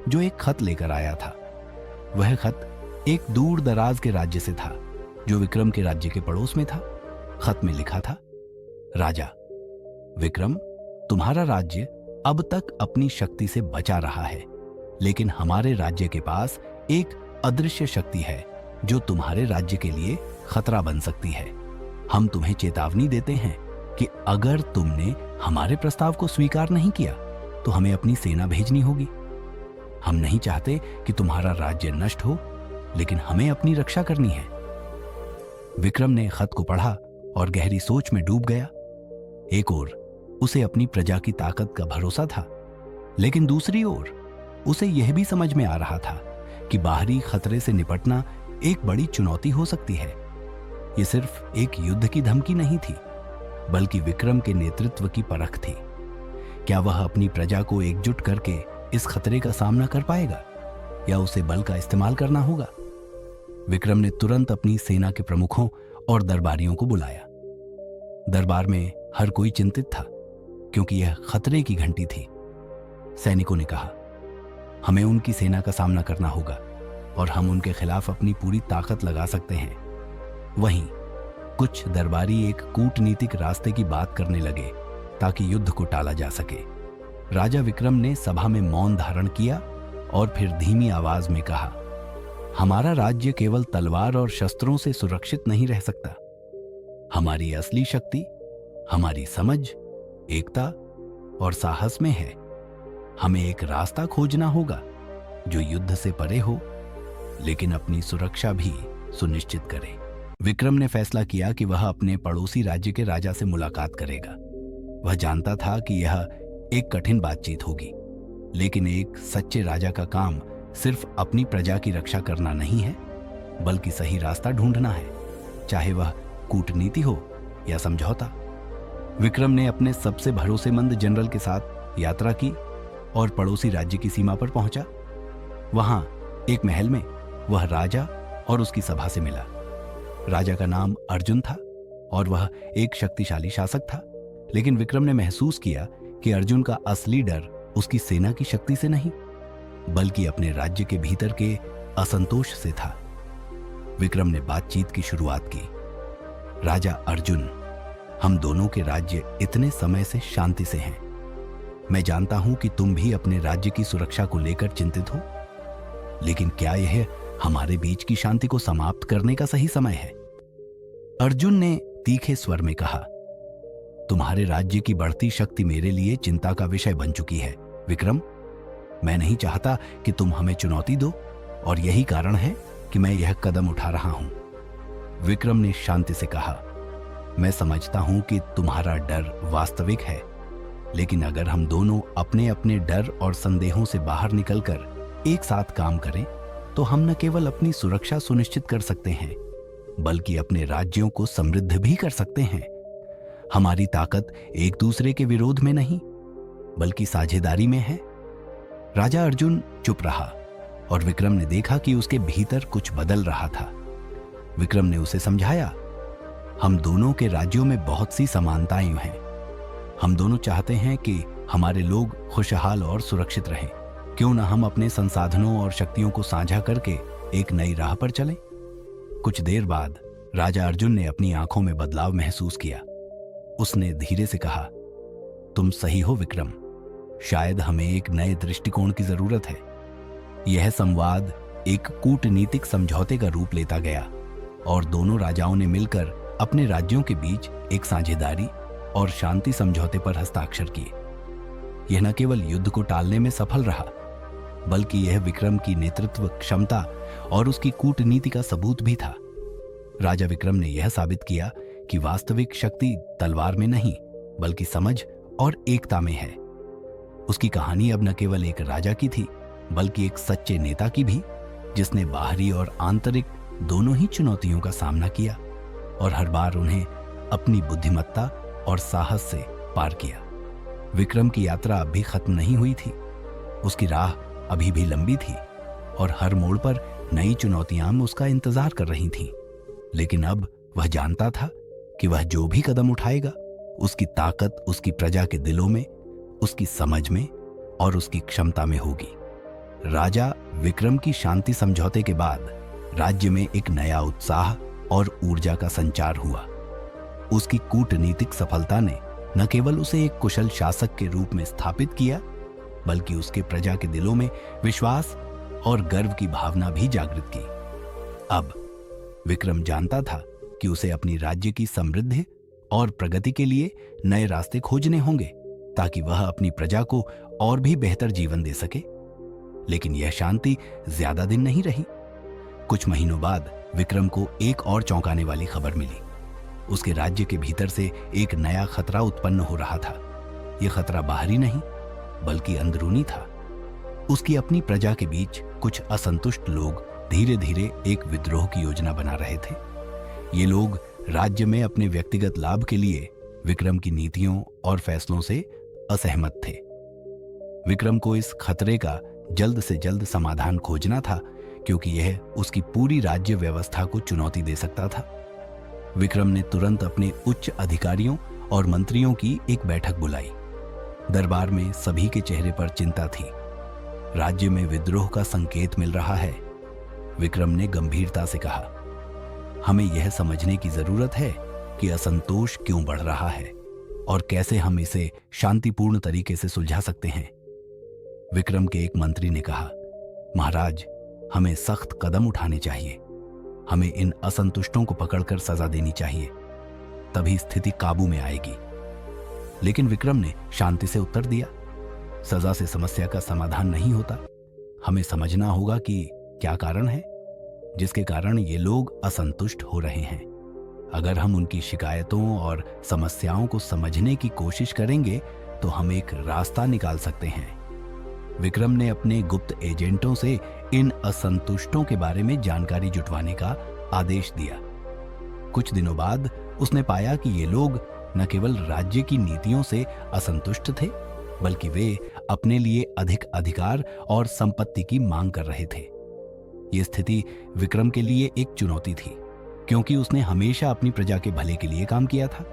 जो एक खत लेकर आया था। वह खत एक दूर दराज के राज्य से था जो विक्रम के राज्य के पड़ोस में था। खत में लिखा था, राजा विक्रम, तुम्हारा राज्य अब तक अपनी शक्ति से बचा रहा है, लेकिन हमारे राज्य के पास एक अदृश्य शक्ति है जो तुम्हारे राज्य के लिए खतरा बन सकती है। हम तुम्हें चेतावनी देते हैं कि अगर तुमने हमारे प्रस्ताव को स्वीकार नहीं किया तो हमें अपनी सेना भेजनी होगी। हम नहीं चाहते कि तुम्हारा राज्य नष्ट हो, लेकिन हमें अपनी रक्षा करनी है। विक्रम ने खत को पढ़ा और गहरी सोच में डूब गया। एक ओर उसे अपनी प्रजा की ताकत का भरोसा था, लेकिन दूसरी ओर उसे यह भी समझ में आ रहा था कि बाहरी खतरे से निपटना एक बड़ी चुनौती हो सकती है। यह सिर्फ एक युद्ध की धमकी नहीं थी, बल्कि विक्रम के नेतृत्व की परख थी। क्या वह अपनी प्रजा को एकजुट करके इस खतरे का सामना कर पाएगा, या उसे बल का इस्तेमाल करना होगा? विक्रम ने तुरंत अपनी सेना के प्रमुखों और दरबारियों को बुलाया। दरबार में हर कोई चिंतित था, क्योंकि यह खतरे की घंटी थी। सैनिकों ने कहा, हमें उनकी सेना का सामना करना होगा और हम उनके खिलाफ अपनी पूरी ताकत लगा सकते हैं। वहीं कुछ दरबारी एक कूटनीतिक रास्ते की बात करने लगे ताकि युद्ध को टाला जा सके। राजा विक्रम ने सभा में मौन धारण किया और फिर धीमी आवाज में कहा, हमारा राज्य केवल तलवार और शस्त्रों से सुरक्षित नहीं रह सकता। हमारी असली शक्ति हमारी समझ, एकता और साहस में है। हमें एक रास्ता खोजना होगा जो युद्ध से परे हो, लेकिन अपनी सुरक्षा भी सुनिश्चित करे। विक्रम ने फैसला किया कि वह अपने पड़ोसी राज्य के राजा से मुलाकात करेगा। वह जानता था कि यह एक कठिन बातचीत होगी, लेकिन एक सच्चे राजा का काम सिर्फ अपनी प्रजा की रक्षा करना नहीं है, बल्कि सही रास्ता ढूंढना है, चाहे वह कूटनीति हो या समझौता। विक्रम ने अपने सबसे भरोसेमंद जनरल के साथ यात्रा की और पड़ोसी राज्य की सीमा पर पहुंचा। वहां एक महल में वह राजा और उसकी सभा से मिला। राजा का नाम अर्जुन था और वह एक शक्तिशाली शासक था, लेकिन विक्रम ने महसूस किया कि अर्जुन का असली डर उसकी सेना की शक्ति से नहीं, बल्कि अपने राज्य के भीतर के असंतोष से था। विक्रम ने बातचीत की शुरुआत की। राजा अर्जुन, हम दोनों के राज्य इतने समय से शांति से हैं। मैं जानता हूं कि तुम भी अपने राज्य की सुरक्षा को लेकर चिंतित हो, लेकिन क्या यह हमारे बीच की शांति को समाप्त करने का सही समय है? अर्जुन ने तीखे स्वर में कहा, तुम्हारे राज्य की बढ़ती शक्ति मेरे लिए चिंता का विषय बन चुकी है विक्रम। मैं नहीं चाहता कि तुम हमें चुनौती दो, और यही कारण है कि मैं यह कदम उठा रहा हूं। विक्रम ने शांति से कहा, मैं समझता हूं कि तुम्हारा डर वास्तविक है, लेकिन अगर हम दोनों अपने अपने डर और संदेहों से बाहर निकलकर एक साथ काम करें, तो हम न केवल अपनी सुरक्षा सुनिश्चित कर सकते हैं, बल्कि अपने राज्यों को समृद्ध भी कर सकते हैं। हमारी ताकत एक दूसरे के विरोध में नहीं, बल्कि साझेदारी में है। राजा अर्जुन चुप रहा और विक्रम ने देखा कि उसके भीतर कुछ बदल रहा था। विक्रम ने उसे समझाया, हम दोनों के राज्यों में बहुत सी समानताएं हैं। हम दोनों चाहते हैं कि हमारे लोग खुशहाल और सुरक्षित रहें। क्यों न हम अपने संसाधनों और शक्तियों को साझा करके एक नई राह पर चलें? कुछ देर बाद राजा अर्जुन ने अपनी आंखों में बदलाव महसूस किया। उसने धीरे से कहा, तुम सही हो विक्रम, शायद हमें एक नए दृष्टिकोण की जरूरत है। यह संवाद एक कूटनीतिक समझौते का रूप लेता गया और दोनों राजाओं ने मिलकर अपने राज्यों के बीच एक साझेदारी और शांति समझौते पर हस्ताक्षर किए। यह न केवल युद्ध को टालने में सफल रहा, बल्कि यह विक्रम की नेतृत्व क्षमता और उसकी कूटनीति का सबूत भी था। राजा विक्रम ने यह साबित किया कि वास्तविक शक्ति तलवार में नहीं, बल्कि समझ और एकता में है। उसकी कहानी अब न केवल एक राजा की थी, बल्कि एक सच्चे नेता की भी, जिसने बाहरी और आंतरिक दोनों ही चुनौतियों का सामना किया और हर बार उन्हें अपनी बुद्धिमत्ता और साहस से पार किया। विक्रम की यात्रा अब भी खत्म नहीं हुई थी। उसकी राह अभी भी लंबी थी और हर मोड़ पर नई चुनौतियां उसका इंतजार कर रही थीं। लेकिन अब वह जानता था कि वह जो भी कदम उठाएगा, उसकी ताकत उसकी प्रजा के दिलों में, उसकी समझ में और उसकी क्षमता में होगी। राजा विक्रम की शांति समझौते के बाद राज्य में एक नया उत्साह और ऊर्जा का संचार हुआ। उसकी कूटनीतिक सफलता ने न केवल उसे एक कुशल शासक के रूप में स्थापित किया, बल्कि उसके प्रजा के दिलों में विश्वास और गर्व की भावना भी जागृत की। अब विक्रम जानता था कि उसे अपनी राज्य की समृद्धि और प्रगति के लिए नए रास्ते खोजने होंगे, ताकि वह अपनी प्रजा को और भी बेहतर जीवन दे सके। लेकिन यह शांति ज्यादा दिन नहीं रही। कुछ महीनों बाद विक्रम को एक और चौंकाने वाली खबर मिली। उसके राज्य के भीतर से एक नया खतरा उत्पन्न हो रहा था। यह खतरा बाहरी नहीं बल्कि अंदरूनी था। उसकी अपनी प्रजा के बीच कुछ असंतुष्ट लोग धीरे धीरे एक विद्रोह की योजना बना रहे थे। ये लोग राज्य में अपने व्यक्तिगत लाभ के लिए विक्रम की नीतियों और फैसलों से असहमत थे। विक्रम को इस खतरे का जल्द से जल्द समाधान खोजना था, क्योंकि यह उसकी पूरी राज्य व्यवस्था को चुनौती दे सकता था। विक्रम ने तुरंत अपने उच्च अधिकारियों और मंत्रियों की एक बैठक बुलाई। दरबार में सभी के चेहरे पर चिंता थी। राज्य में विद्रोह का संकेत मिल रहा है। विक्रम ने गंभीरता से कहा, हमें यह समझने की जरूरत है कि असंतोष क्यों बढ़ रहा है और कैसे हम इसे शांतिपूर्ण तरीके से सुलझा सकते हैं। विक्रम के एक मंत्री ने कहा, महाराज, हमें सख्त कदम उठाने चाहिए। हमें इन असंतुष्टों को पकड़कर सजा देनी चाहिए, तभी स्थिति काबू में आएगी। लेकिन विक्रम ने शांति से उत्तर दिया, सजा से समस्या का समाधान नहीं होता। हमें समझना होगा कि क्या कारण है जिसके कारण ये लोग असंतुष्ट हो रहे हैं। अगर हम उनकी शिकायतों और समस्याओं को समझने की कोशिश करेंगे तो हम एक रास्ता निकाल सकते हैं। विक्रम ने अपने गुप्त एजेंटों से इन असंतुष्टों के बारे में जानकारी जुटवाने का आदेश दिया। कुछ दिनों बाद उसने पाया कि ये लोग न केवल राज्य की नीतियों से असंतुष्ट थे, बल्कि वे अपने लिए अधिक अधिकार और संपत्ति की मांग कर रहे थे। यह स्थिति विक्रम के लिए एक चुनौती थी, क्योंकि उसने हमेशा अपनी प्रजा के भले के लिए काम किया था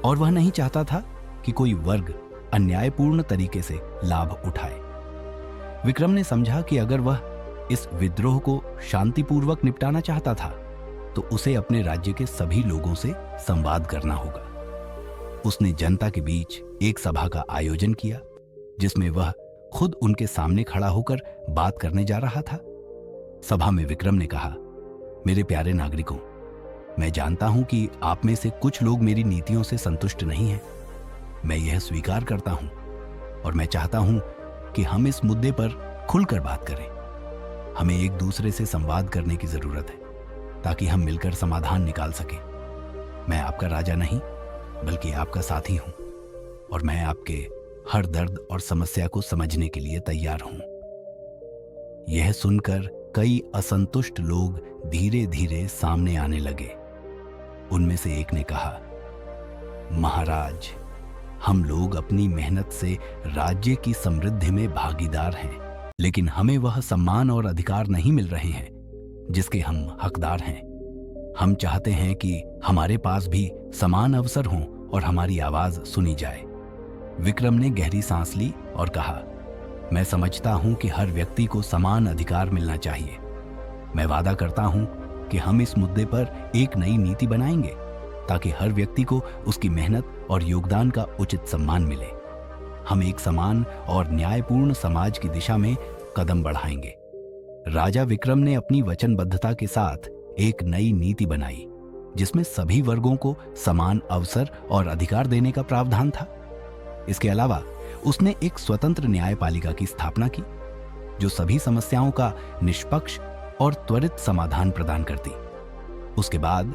और वह नहीं चाहता था कि कोई वर्ग अन्यायपूर्ण तरीके से लाभ उठाए। विक्रम ने समझा कि अगर वह इस विद्रोह को शांतिपूर्वक निपटाना चाहता था तो उसे अपने राज्य के सभी लोगों से संवाद करना होगा। उसने जनता के बीच एक सभा का आयोजन किया, जिसमें वह खुद उनके सामने खड़ा होकर बात करने जा रहा था। सभा में विक्रम ने कहा, मेरे प्यारे नागरिकों, मैं जानता हूं कि आप में से कुछ लोग मेरी नीतियों से संतुष्ट नहीं हैं। मैं यह स्वीकार करता हूं और मैं चाहता हूं कि हम इस मुद्दे पर खुलकर बात करें। हमें एक दूसरे से संवाद करने की जरूरत है ताकि हम मिलकर समाधान निकाल सकें। मैं आपका राजा नहीं बल्कि आपका साथी हूं और मैं आपके हर दर्द और समस्या को समझने के लिए तैयार हूं। यह सुनकर कई असंतुष्ट लोग धीरे धीरे सामने आने लगे। उनमें से एक ने कहा, महाराज, हम लोग अपनी मेहनत से राज्य की समृद्धि में भागीदार हैं, लेकिन हमें वह सम्मान और अधिकार नहीं मिल रहे हैं जिसके हम हकदार हैं। हम चाहते हैं कि हमारे पास भी समान अवसर हों और हमारी आवाज सुनी जाए। विक्रम ने गहरी सांस ली और कहा, मैं समझता हूं कि हर व्यक्ति को समान अधिकार मिलना चाहिए। मैं वादा करता हूं कि हम इस मुद्दे पर एक नई नीति बनाएंगे ताकि हर व्यक्ति को उसकी मेहनत और योगदान का उचित सम्मान मिले। हम एक समान और न्यायपूर्ण समाज की दिशा में कदम बढ़ाएंगे। राजा विक्रम ने अपनी वचनबद्धता के साथ एक नई नीति बनाई, जिसमें सभी वर्गों को समान अवसर और अधिकार देने का प्रावधान था। इसके अलावा उसने एक स्वतंत्र न्यायपालिका की स्थापना की, जो सभी समस्याओं का निष्पक्ष और त्वरित समाधान प्रदान करती। उसके बाद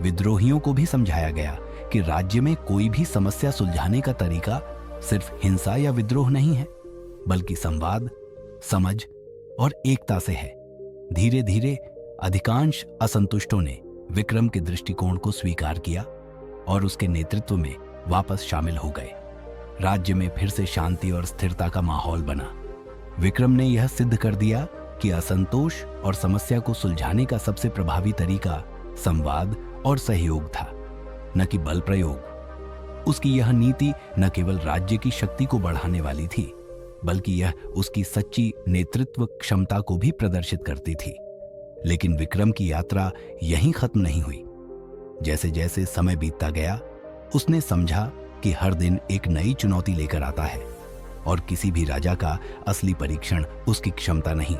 विद्रोहियों को भी समझाया गया कि राज्य में कोई भी समस्या सुलझाने का तरीका सिर्फ हिंसा या विद्रोह नहीं है, बल्कि संवाद, समझ और एकता से है। धीरे धीरे अधिकांश असंतुष्टों ने विक्रम के दृष्टिकोण को स्वीकार किया और उसके नेतृत्व में वापस शामिल हो गए। राज्य में फिर से शांति और स्थिरता का माहौल बना। विक्रम ने यह सिद्ध कर दिया कि असंतोष और समस्या को सुलझाने का सबसे प्रभावी तरीका संवाद और सहयोग था, न कि बल प्रयोग। उसकी यह नीति न केवल राज्य की शक्ति को बढ़ाने वाली थी, बल्कि यह उसकी सच्ची नेतृत्व क्षमता को भी प्रदर्शित करती थी। लेकिन विक्रम की यात्रा यहीं खत्म नहीं हुई। जैसे जैसे समय बीतता गया, उसने समझा कि हर दिन एक नई चुनौती लेकर आता है और किसी भी राजा का असली परीक्षण उसकी क्षमता नहीं,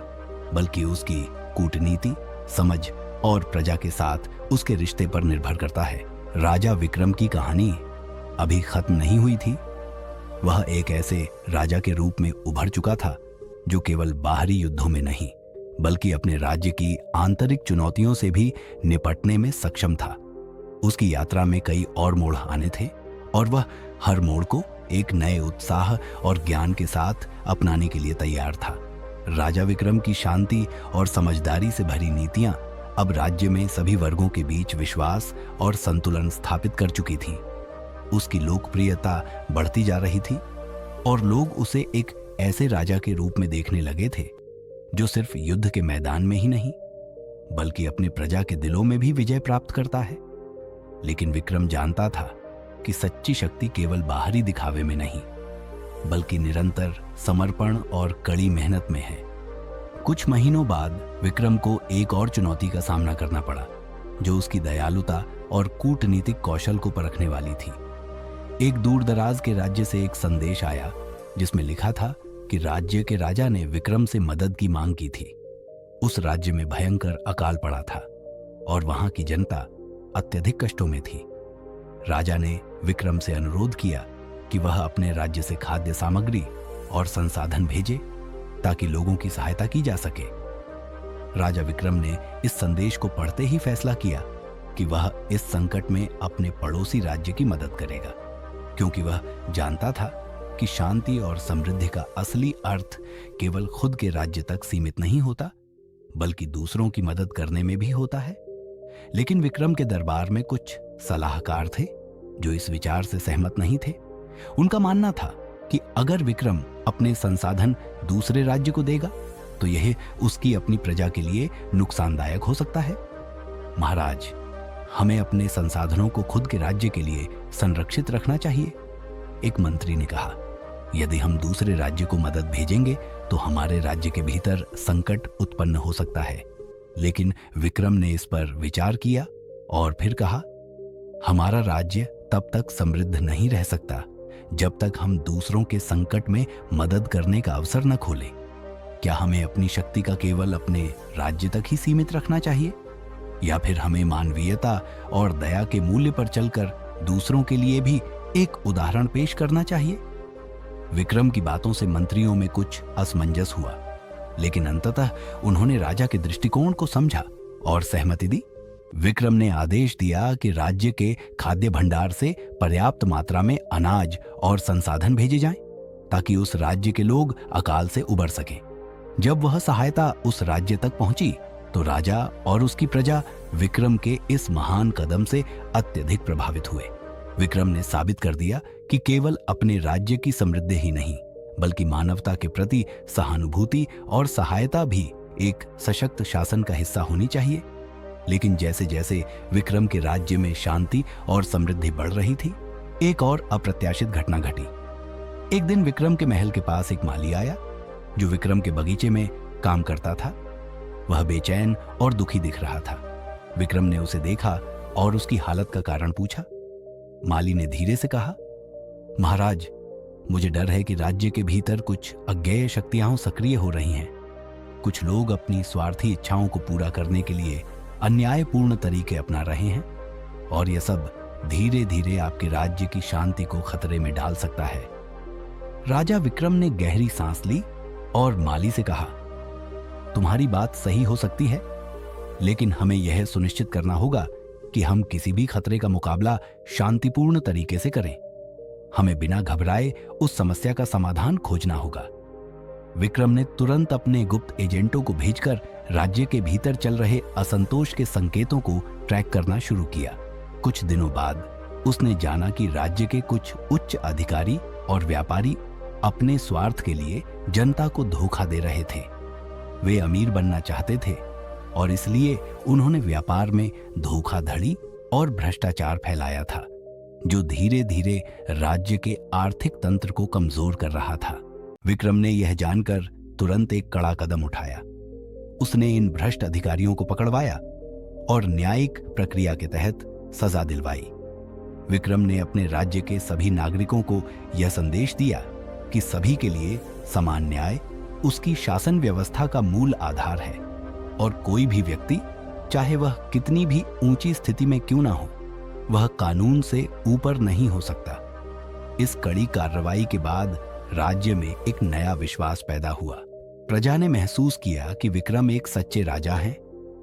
बल्कि उसकी कूटनीति, समझ और प्रजा के साथ उसके रिश्ते पर निर्भर करता है। राजा विक्रम की कहानी अभी खत्म नहीं हुई थी। वह एक ऐसे राजा के रूप में उभर चुका था जो केवल बाहरी युद्धों में नहीं बल्कि अपने राज्य की आंतरिक चुनौतियों से भी निपटने में सक्षम था। उसकी यात्रा में कई और मोड़ आने थे और वह हर मोड़ को एक नए उत्साह और ज्ञान के साथ अपनाने के लिए तैयार था। राजा विक्रम की शांति और समझदारी से भरी नीतियां अब राज्य में सभी वर्गों के बीच विश्वास और संतुलन स्थापित कर चुकी थी। उसकी लोकप्रियता बढ़ती जा रही थी और लोग उसे एक ऐसे राजा के रूप में देखने लगे थे जो सिर्फ युद्ध के मैदान में ही नहीं बल्कि अपने प्रजा के दिलों में भी विजय प्राप्त करता है। लेकिन विक्रम जानता था कि सच्ची शक्ति केवल बाहरी दिखावे में नहीं बल्कि निरंतर समर्पण और कड़ी मेहनत में है। कुछ महीनों बाद विक्रम को एक और चुनौती का सामना करना पड़ा जो उसकी दयालुता और कूटनीतिक कौशल को परखने वाली थी। एक दूरदराज के राज्य से एक संदेश आया जिसमें लिखा था कि राज्य के राजा ने विक्रम से मदद की मांग की थी। उस राज्य में भयंकर अकाल पड़ा था और वहां की जनता अत्यधिक कष्टों में थी। राजा ने विक्रम से अनुरोध किया कि वह अपने राज्य से खाद्य सामग्री और संसाधन भेजे ताकि लोगों की सहायता की जा सके। राजा विक्रम ने इस संदेश को पढ़ते ही फैसला किया कि वह इस संकट में अपने पड़ोसी राज्य की मदद करेगा, क्योंकि वह जानता था कि शांति और समृद्धि का असली अर्थ केवल खुद के राज्य तक सीमित नहीं होता बल्कि दूसरों की मदद करने में भी होता है। लेकिन विक्रम के दरबार में कुछ सलाहकार थे जो इस विचार से सहमत नहीं थे। उनका मानना था कि अगर विक्रम अपने संसाधन दूसरे राज्य को देगा तो यह उसकी अपनी प्रजा के लिए नुकसानदायक हो सकता है। महाराज, हमें अपने संसाधनों को खुद के राज्य के लिए संरक्षित रखना चाहिए, एक मंत्री ने कहा। यदि हम दूसरे राज्य को मदद भेजेंगे तो हमारे राज्य के भीतर संकट उत्पन्न हो सकता है। लेकिन विक्रम ने इस पर विचार किया और फिर कहा, हमारा राज्य तब तक समृद्ध नहीं रह सकता जब तक हम दूसरों के संकट में मदद करने का अवसर न खोलें। क्या हमें अपनी शक्ति का केवल अपने राज्य तक ही सीमित रखना चाहिए या फिर हमें मानवीयता और दया के मूल्य पर चलकर दूसरों के लिए भी एक उदाहरण पेश करना चाहिए? विक्रम की बातों से मंत्रियों में कुछ असमंजस हुआ, लेकिन अंततः उन्होंने राजा के दृष्टिकोण को समझा और सहमति दी। विक्रम ने आदेश दिया कि राज्य के खाद्य भंडार से पर्याप्त मात्रा में अनाज और संसाधन भेजे जाएं, ताकि उस राज्य के लोग अकाल से उबर सकें। जब वह सहायता उस राज्य तक पहुंची तो राजा और उसकी प्रजा विक्रम के इस महान कदम से अत्यधिक प्रभावित हुए। विक्रम ने साबित कर दिया कि केवल अपने राज्य की समृद्धि ही नहीं बल्कि मानवता के प्रति सहानुभूति और सहायता भी एक सशक्त शासन का हिस्सा होनी चाहिए। लेकिन जैसे जैसे विक्रम के राज्य में शांति और समृद्धि बढ़ रही थी, एक और अप्रत्याशित घटना घटी। एक दिन विक्रम के महल के पास एक माली आया जो विक्रम के बगीचे में काम करता था। वह बेचैन और दुखी दिख रहा था। विक्रम ने उसे देखा और उसकी हालत का कारण पूछा। माली ने धीरे से कहा, महाराज, मुझे डर है कि राज्य के भीतर कुछ अज्ञेय शक्तियां सक्रिय हो रही हैं। कुछ लोग अपनी स्वार्थी इच्छाओं को पूरा करने के लिए अन्यायपूर्ण तरीके अपना रहे हैं और यह सब धीरे धीरे आपके राज्य की शांति को खतरे में डाल सकता है। राजा विक्रम ने गहरी सांस ली और माली से कहा, तुम्हारी बात सही हो सकती है, लेकिन हमें यह सुनिश्चित करना होगा कि हम किसी भी खतरे का मुकाबला शांतिपूर्ण तरीके से करें। हमें बिना घबराए उस समस्या का समाधान खोजना होगा। विक्रम ने तुरंत अपने गुप्त एजेंटों को भेजकर राज्य के भीतर चल रहे असंतोष के संकेतों को ट्रैक करना शुरू किया। कुछ दिनों बाद उसने जाना कि राज्य के कुछ उच्च अधिकारी और व्यापारी अपने स्वार्थ के लिए जनता को धोखा दे रहे थे। वे अमीर बनना चाहते थे और इसलिए उन्होंने व्यापार में धोखाधड़ी और भ्रष्टाचार फैलाया था, जो धीरे धीरे राज्य के आर्थिक तंत्र को कमजोर कर रहा था। विक्रम ने यह जानकर तुरंत एक कड़ा कदम उठाया। उसने इन भ्रष्ट अधिकारियों को पकड़वाया और न्यायिक प्रक्रिया के तहत सजा दिलवाई। विक्रम ने अपने राज्य के सभी नागरिकों को यह संदेश दिया कि सभी के लिए समान न्याय उसकी शासन व्यवस्था का मूल आधार है और कोई भी व्यक्ति, चाहे वह कितनी भी ऊंची स्थिति में क्यों ना हो, वह कानून से ऊपर नहीं हो सकता। इस कड़ी कार्रवाई के बाद राज्य में एक नया विश्वास पैदा हुआ। प्रजा ने महसूस किया कि विक्रम एक सच्चे राजा हैं,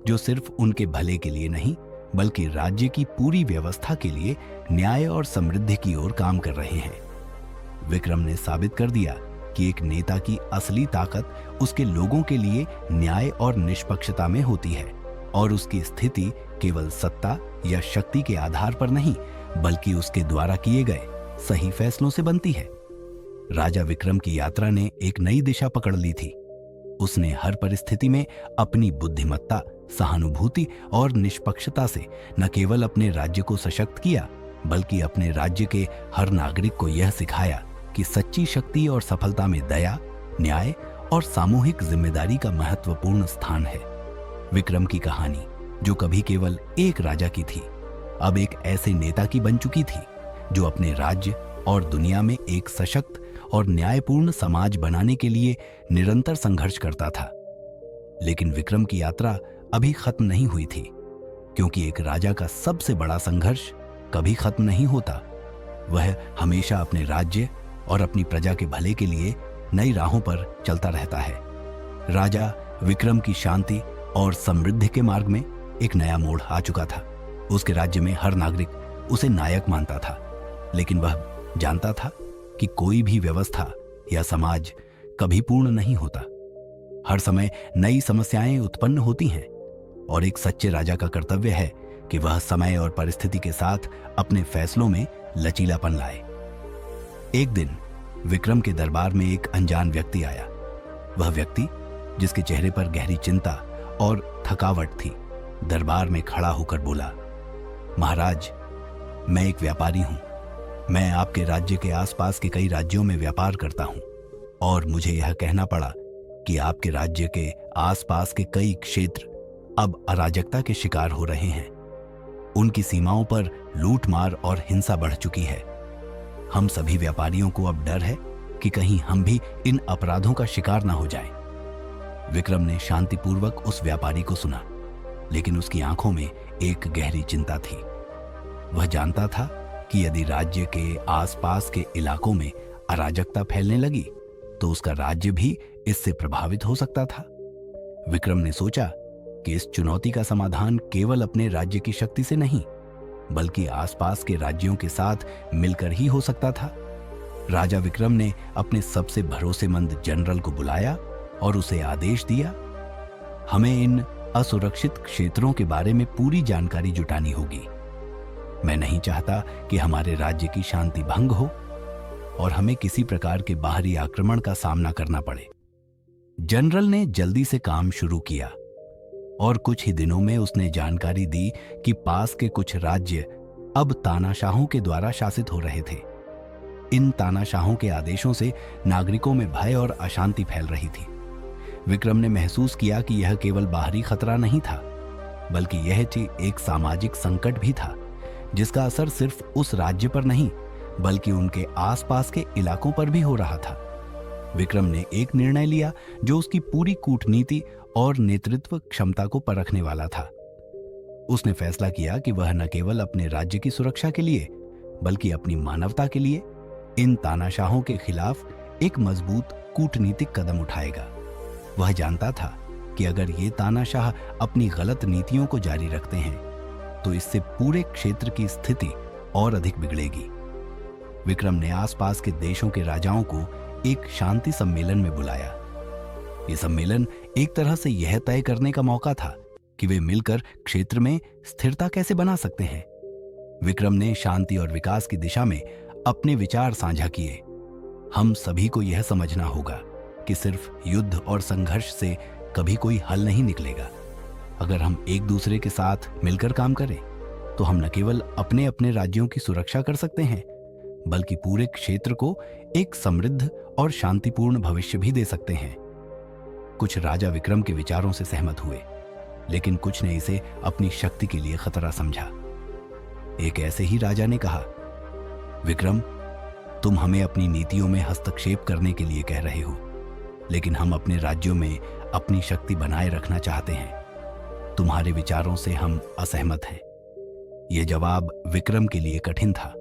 जो सिर्फ उनके भले के लिए नहीं बल्कि राज्य की पूरी व्यवस्था के लिए न्याय और समृद्धि की ओर काम कर रहे हैं। विक्रम ने साबित कर दिया कि एक नेता की असली ताकत उसके लोगों के लिए न्याय और निष्पक्षता में होती है और उसकी स्थिति केवल सत्ता या शक्ति के आधार पर नहीं बल्कि उसके द्वारा किए गए सही फैसलों से बनती है। राजा विक्रम की यात्रा ने एक नई दिशा पकड़ ली थी। उसने हर परिस्थिति में अपनी बुद्धिमत्ता, सहानुभूति और निष्पक्षता से न केवल अपने राज्य को सशक्त किया बल्कि अपने राज्य के हर नागरिक को यह सिखाया कि सच्ची शक्ति और सफलता में दया, न्याय और सामूहिक जिम्मेदारी का महत्वपूर्ण स्थान है। विक्रम की कहानी, जो कभी केवल एक राजा की थी, अब एक ऐसे नेता की बन चुकी थी जो अपने राज्य और दुनिया में एक सशक्त और न्यायपूर्ण समाज बनाने के लिए निरंतर संघर्ष करता था। लेकिन विक्रम की यात्रा अभी खत्म नहीं हुई थी, क्योंकि एक राजा का सबसे बड़ा संघर्ष कभी खत्म नहीं होता। वह हमेशा अपने राज्य और अपनी प्रजा के भले के लिए नई राहों पर चलता रहता है। राजा विक्रम की शांति और समृद्धि के मार्ग में एक नया मोड़ आ चुका था। उसके राज्य में हर नागरिक उसे नायक मानता था, लेकिन वह जानता था कि कोई भी व्यवस्था या समाज कभी पूर्ण नहीं होता। हर समय नई समस्याएं उत्पन्न होती हैं और एक सच्चे राजा का कर्तव्य है कि वह समय और परिस्थिति के साथ अपने फैसलों में लचीलापन लाए। एक दिन विक्रम के दरबार में एक अनजान व्यक्ति आया। वह व्यक्ति, जिसके चेहरे पर गहरी चिंता और थकावट थी, दरबार में खड़ा होकर बोला, महाराज, मैं एक व्यापारी हूं। मैं आपके राज्य के आसपास के कई राज्यों में व्यापार करता हूं और मुझे यह कहना पड़ा कि आपके राज्य के आसपास के कई क्षेत्र अब अराजकता के शिकार हो रहे हैं। उनकी सीमाओं पर लूटमार और हिंसा बढ़ चुकी है। हम सभी व्यापारियों को अब डर है कि कहीं हम भी इन अपराधों का शिकार न हो जाएं। विक्रम ने शांतिपूर्वक उस व्यापारी को सुना, लेकिन उसकी आंखों में एक गहरी चिंता थी। वह जानता था कि यदि राज्य के आसपास के इलाकों में अराजकता फैलने लगी तो उसका राज्य भी इससे प्रभावित हो सकता था। विक्रम ने सोचा कि इस चुनौती का समाधान केवल अपने राज्य की शक्ति से नहीं बल्कि आसपास के राज्यों के साथ मिलकर ही हो सकता था। राजा विक्रम ने अपने सबसे भरोसेमंद जनरल को बुलाया और उसे आदेश दिया, हमें इन असुरक्षित क्षेत्रों के बारे में पूरी जानकारी जुटानी होगी। मैं नहीं चाहता कि हमारे राज्य की शांति भंग हो और हमें किसी प्रकार के बाहरी आक्रमण का सामना करना पड़े। जनरल ने जल्दी से काम शुरू किया और कुछ ही दिनों में उसने जानकारी दी कि पास के कुछ राज्य अब तानाशाहों के द्वारा शासित हो रहे थे। इन तानाशाहों के आदेशों से नागरिकों में भय और अशांति फैल रही थी। विक्रम ने महसूस किया कि यह केवल बाहरी खतरा नहीं था बल्कि यह एक सामाजिक संकट भी था, जिसका असर सिर्फ उस राज्य पर नहीं बल्कि उनके आसपास के इलाकों पर भी हो रहा था। विक्रम ने एक निर्णय लिया जो उसकी पूरी कूटनीति और नेतृत्व क्षमता को परखने वाला था। उसने फैसला किया कि वह न केवल अपने राज्य की सुरक्षा के लिए बल्कि अपनी मानवता के लिए इन तानाशाहों के खिलाफ एक मजबूत कूटनीतिक कदम उठाएगा। वह जानता था कि अगर ये तानाशाह अपनी गलत नीतियों को जारी रखते हैं तो इससे पूरे क्षेत्र की स्थिति और अधिक बिगड़ेगी। विक्रम ने आसपास के देशों के राजाओं को एक शांति सम्मेलन में बुलाया। यह सम्मेलन एक तरह से यह तय करने का मौका था कि वे मिलकर क्षेत्र में स्थिरता कैसे बना सकते हैं। विक्रम ने शांति और विकास की दिशा में अपने विचार साझा किए। हम सभी को यह समझना होगा कि सिर्फ युद्ध और संघर्ष से कभी कोई हल नहीं निकलेगा। अगर हम एक दूसरे के साथ मिलकर काम करें तो हम न केवल अपने अपने राज्यों की सुरक्षा कर सकते हैं बल्कि पूरे क्षेत्र को एक समृद्ध और शांतिपूर्ण भविष्य भी दे सकते हैं। कुछ राजा विक्रम के विचारों से सहमत हुए, लेकिन कुछ ने इसे अपनी शक्ति के लिए खतरा समझा। एक ऐसे ही राजा ने कहा, विक्रम, तुम हमें अपनी नीतियों में हस्तक्षेप करने के लिए कह रहे हो, लेकिन हम अपने राज्यों में अपनी शक्ति बनाए रखना चाहते हैं। तुम्हारे विचारों से हम असहमत हैं। यह जवाब विक्रम के लिए कठिन था,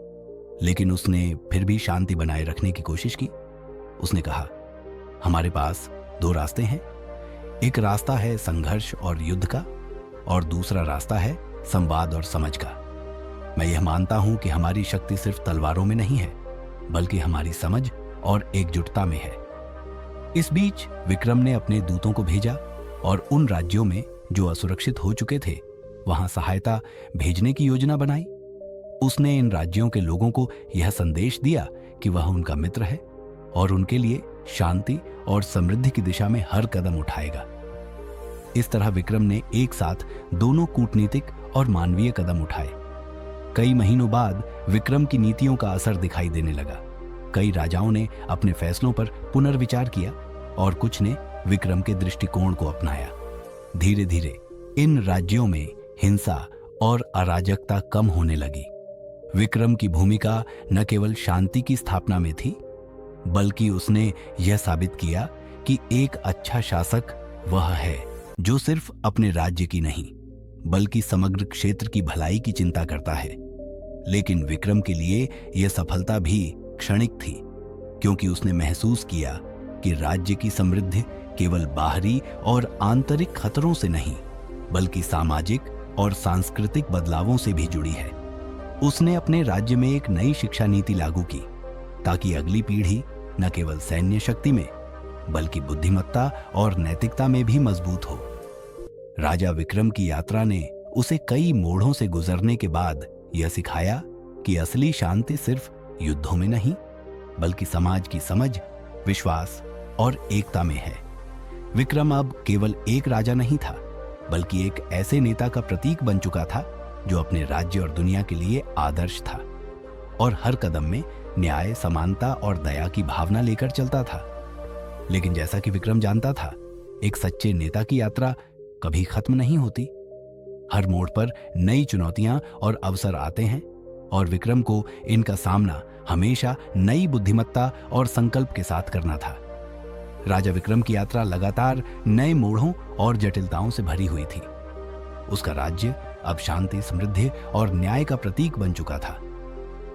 लेकिन उसने फिर भी शांति बनाए रखने की कोशिश की। उसने कहा, हमारे पास दो रास्ते हैं। एक रास्ता है संघर्ष और युद्ध का, और दूसरा रास्ता है संवाद और समझ का। मैं यह मानता हूं कि हमारी शक्ति सिर्फ तलवारों में नहीं है, बल्कि हमारी समझ और एकजुटता में है। इस बीच विक्रम ने अपने दूतों को भेजा और उन राज्यों में जो असुरक्षित हो चुके थे वहां सहायता भेजने की योजना बनाई। उसने इन राज्यों के लोगों को यह संदेश दिया कि वह उनका मित्र है और उनके लिए शांति और समृद्धि की दिशा में हर कदम उठाएगा। इस तरह विक्रम ने एक साथ दोनों कूटनीतिक और मानवीय कदम उठाए। कई महीनों बाद विक्रम की नीतियों का असर दिखाई देने लगा। कई राजाओं ने अपने फैसलों पर पुनर्विचार किया और कुछ ने विक्रम के दृष्टिकोण को अपनाया। धीरे धीरे इन राज्यों में हिंसा और अराजकता कम होने लगी। विक्रम की भूमिका न केवल शांति की स्थापना में थी, बल्कि उसने यह साबित किया कि एक अच्छा शासक वह है जो सिर्फ अपने राज्य की नहीं, बल्कि समग्र क्षेत्र की भलाई की चिंता करता है। लेकिन विक्रम के लिए यह सफलता भी क्षणिक थी, क्योंकि उसने महसूस किया कि राज्य की समृद्धि केवल बाहरी और आंतरिक खतरों से नहीं, बल्कि सामाजिक और सांस्कृतिक बदलावों से भी जुड़ी है। उसने अपने राज्य में एक नई शिक्षा नीति लागू की ताकि अगली पीढ़ी न केवल सैन्य शक्ति में, बल्कि बुद्धिमत्ता और नैतिकता में भी मजबूत हो। राजा विक्रम की यात्रा ने उसे कई मोड़ों से गुजरने के बाद यह सिखाया कि असली शांति सिर्फ युद्धों में नहीं, बल्कि समाज की समझ, विश्वास और एकता में है। विक्रम अब केवल एक राजा नहीं था, बल्कि एक ऐसे नेता का प्रतीक बन चुका था जो अपने राज्य और दुनिया के लिए आदर्श था और हर कदम में न्याय, समानता और दया की भावना लेकर चलता था। लेकिन जैसा कि विक्रम जानता था, एक सच्चे नेता की यात्रा कभी खत्म नहीं होती। हर मोड़ पर नई चुनौतियां और अवसर आते हैं और विक्रम को इनका सामना हमेशा नई बुद्धिमत्ता और संकल्प के साथ करना था। राजा विक्रम की यात्रा लगातार नए मोड़ों और जटिलताओं से भरी हुई थी। उसका राज्य अब शांति, समृद्धि और न्याय का प्रतीक बन चुका था।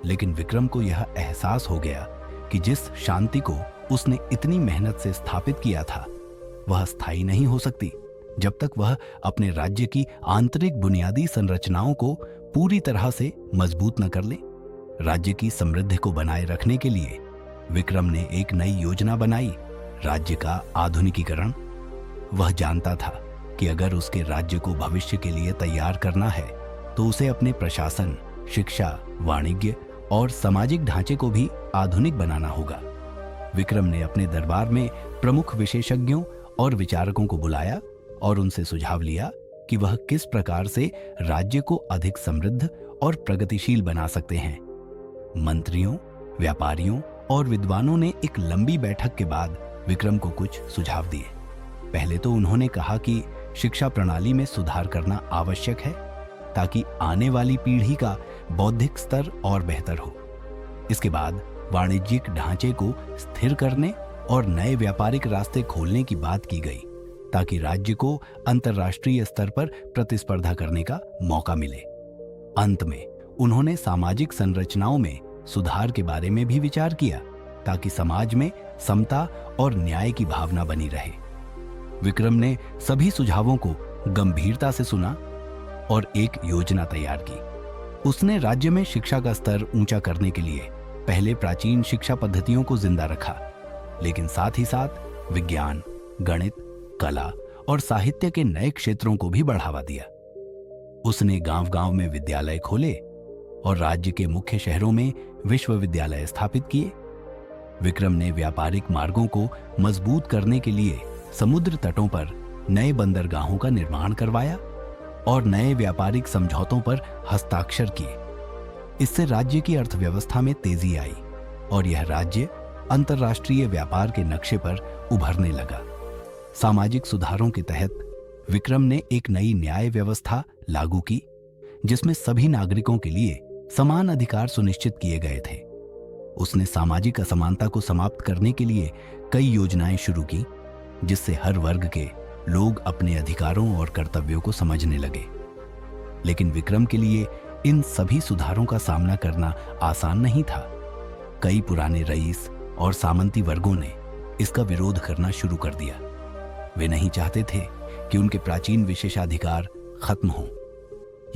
लेकिन विक्रम को यह एहसास हो गया कि जिस शांति को उसने इतनी मेहनत से स्थापित किया था, वह स्थायी नहीं हो सकती जब तक वह अपने राज्य की आंतरिक बुनियादी संरचनाओं को पूरी तरह से मजबूत न कर ले। राज्य की समृद्धि को बनाए रखने के लिए विक्रम ने एक नई योजना बनाई, राज्य का आधुनिकीकरण। वह जानता था कि अगर उसके राज्य को भविष्य के लिए तैयार करना है तो उसे अपने प्रशासन, शिक्षा, वाणिज्य और सामाजिक ढांचे को भी आधुनिक बनाना होगा। विक्रम ने अपने दरबार में प्रमुख विशेषज्ञों और विचारकों को बुलाया और उनसे सुझाव लिया कि वह किस प्रकार से राज्य को अधिक समृद्ध और प्रगतिशील बना सकते हैं। मंत्रियों, व्यापारियों और विद्वानों ने एक लंबी बैठक के बाद विक्रम को कुछ सुझाव दिए। पहले तो उन्होंने कहा कि शिक्षा प्रणाली में सुधार करना आवश्यक है ताकि आने वाली पीढ़ी का बौद्धिक स्तर और बेहतर हो। इसके बाद वाणिज्यिक ढांचे को स्थिर करने और नए व्यापारिक रास्ते खोलने की बात की गई ताकि राज्य को अंतर्राष्ट्रीय स्तर पर प्रतिस्पर्धा करने का मौका मिले। अंत में उन्होंने सामाजिक संरचनाओं में सुधार के बारे में भी विचार किया ताकि समाज में समता और न्याय की भावना बनी रहे। विक्रम ने सभी सुझावों को गंभीरता से सुना और एक योजना तैयार की। उसने राज्य में शिक्षा का स्तर ऊंचा करने के लिए पहले प्राचीन शिक्षा पद्धतियों को जिंदा रखा, लेकिन साथ ही साथ विज्ञान, गणित, कला और साहित्य के नए क्षेत्रों को भी बढ़ावा दिया। उसने गांव-गांव में विद्यालय खोले और राज्य के मुख्य शहरों में विश्वविद्यालय स्थापित किए। विक्रम ने व्यापारिक मार्गों को मजबूत करने के लिए समुद्र तटों पर नए बंदरगाहों का निर्माण करवाया और नए व्यापारिक समझौतों पर हस्ताक्षर किए। इससे राज्य की अर्थव्यवस्था में तेजी आई और यह राज्य अंतर्राष्ट्रीय व्यापार के नक्शे पर उभरने लगा। सामाजिक सुधारों के तहत विक्रम ने एक नई न्याय व्यवस्था लागू की, जिसमें सभी नागरिकों के लिए समान अधिकार सुनिश्चित किए गए थे। उसने सामाजिक असमानता को समाप्त करने के लिए कई योजनाएं शुरू की, जिससे हर वर्ग के लोग अपने अधिकारों और कर्तव्यों को समझने लगे। लेकिन विक्रम के लिए इन सभी सुधारों का सामना करना आसान नहीं था। कई पुराने रईस और सामंती वर्गों ने इसका विरोध करना शुरू कर दिया। वे नहीं चाहते थे कि उनके प्राचीन विशेषाधिकार खत्म हों।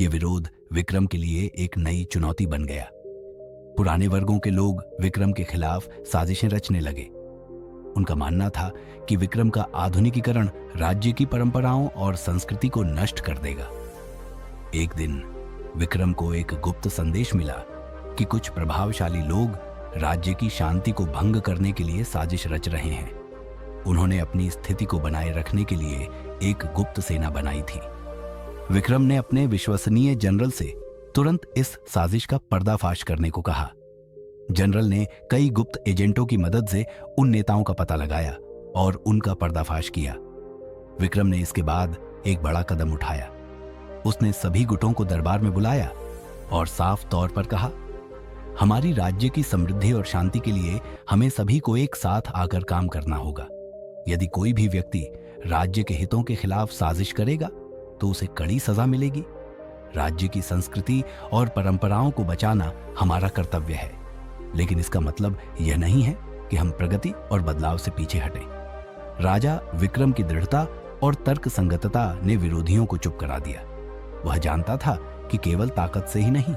ये विरोध विक्रम के लिए एक नई चुनौती बन गया। पुराने वर्गों के लोग विक्रम के खिलाफ साजिशें रचने लगे। उनका मानना था कि विक्रम का आधुनिकीकरण राज्य की परंपराओं और संस्कृति को नष्ट कर देगा। एक दिन विक्रम को एक गुप्त संदेश मिला कि कुछ प्रभावशाली लोग राज्य की शांति को भंग करने के लिए साजिश रच रहे हैं। उन्होंने अपनी स्थिति को बनाए रखने के लिए एक गुप्त सेना बनाई थी। विक्रम ने अपने विश्वसनीय जनरल से तुरंत इस साजिश का पर्दाफाश करने को कहा। जनरल ने कई गुप्त एजेंटों की मदद से उन नेताओं का पता लगाया और उनका पर्दाफाश किया। विक्रम ने इसके बाद एक बड़ा कदम उठाया। उसने सभी गुटों को दरबार में बुलाया और साफ तौर पर कहा, हमारी राज्य की समृद्धि और शांति के लिए हमें सभी को एक साथ आकर काम करना होगा। यदि कोई भी व्यक्ति राज्य के हितों के खिलाफ साजिश करेगा तो उसे कड़ी सजा मिलेगी। राज्य की संस्कृति और परंपराओं को बचाना हमारा कर्तव्य है, लेकिन इसका मतलब यह नहीं है कि हम प्रगति और बदलाव से पीछे हटें। राजा विक्रम की दृढ़ता और तर्क संगतता ने विरोधियों को चुप करा दिया। वह जानता था कि केवल ताकत से ही नहीं,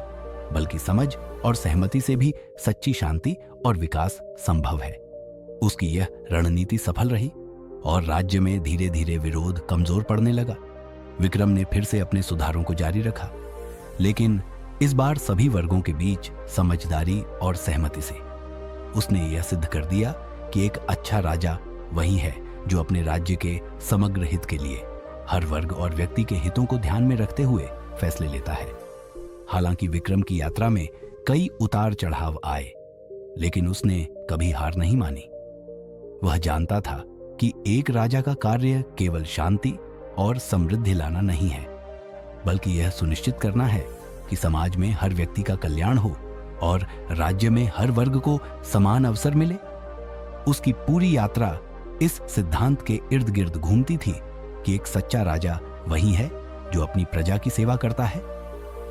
बल्कि समझ और सहमति से भी सच्ची शांति और विकास संभव है। उसकी यह रणनीति सफल रही और राज्य में धीरे धीरे विरोध कमजोर पड़ने लगा। विक्रम ने फिर से अपने सुधारों को जारी रखा, लेकिन इस बार सभी वर्गों के बीच समझदारी और सहमति से। उसने यह सिद्ध कर दिया कि एक अच्छा राजा वही है जो अपने राज्य के समग्र हित के लिए हर वर्ग और व्यक्ति के हितों को ध्यान में रखते हुए फैसले लेता है। हालांकि विक्रम की यात्रा में कई उतार चढ़ाव आए, लेकिन उसने कभी हार नहीं मानी। वह जानता था कि एक राजा का कार्य केवल शांति और समृद्धि लाना नहीं है, बल्कि यह सुनिश्चित करना है कि समाज में हर व्यक्ति का कल्याण हो और राज्य में हर वर्ग को समान अवसर मिले। उसकी पूरी यात्रा इस सिद्धांत के इर्द गिर्द घूमती थी कि एक सच्चा राजा वही है जो अपनी प्रजा की सेवा करता है,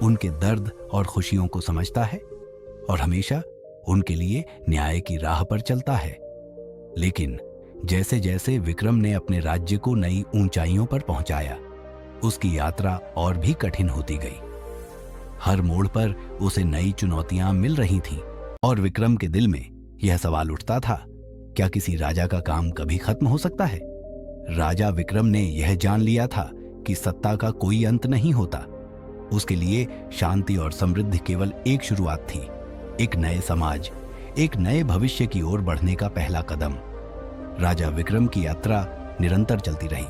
उनके दर्द और खुशियों को समझता है और हमेशा उनके लिए न्याय की राह पर चलता है। लेकिन जैसे जैसे विक्रम ने अपने राज्य को नई ऊंचाइयों पर पहुंचाया, उसकी यात्रा और भी कठिन होती गई। हर मोड़ पर उसे नई चुनौतियां मिल रही थीं और विक्रम के दिल में यह सवाल उठता था, क्या किसी राजा का काम कभी खत्म हो सकता है? राजा विक्रम ने यह जान लिया था कि सत्ता का कोई अंत नहीं होता। उसके लिए शांति और समृद्धि केवल एक शुरुआत थी, एक नए समाज, एक नए भविष्य की ओर बढ़ने का पहला कदम। राजा विक्रम की यात्रा निरंतर चलती रही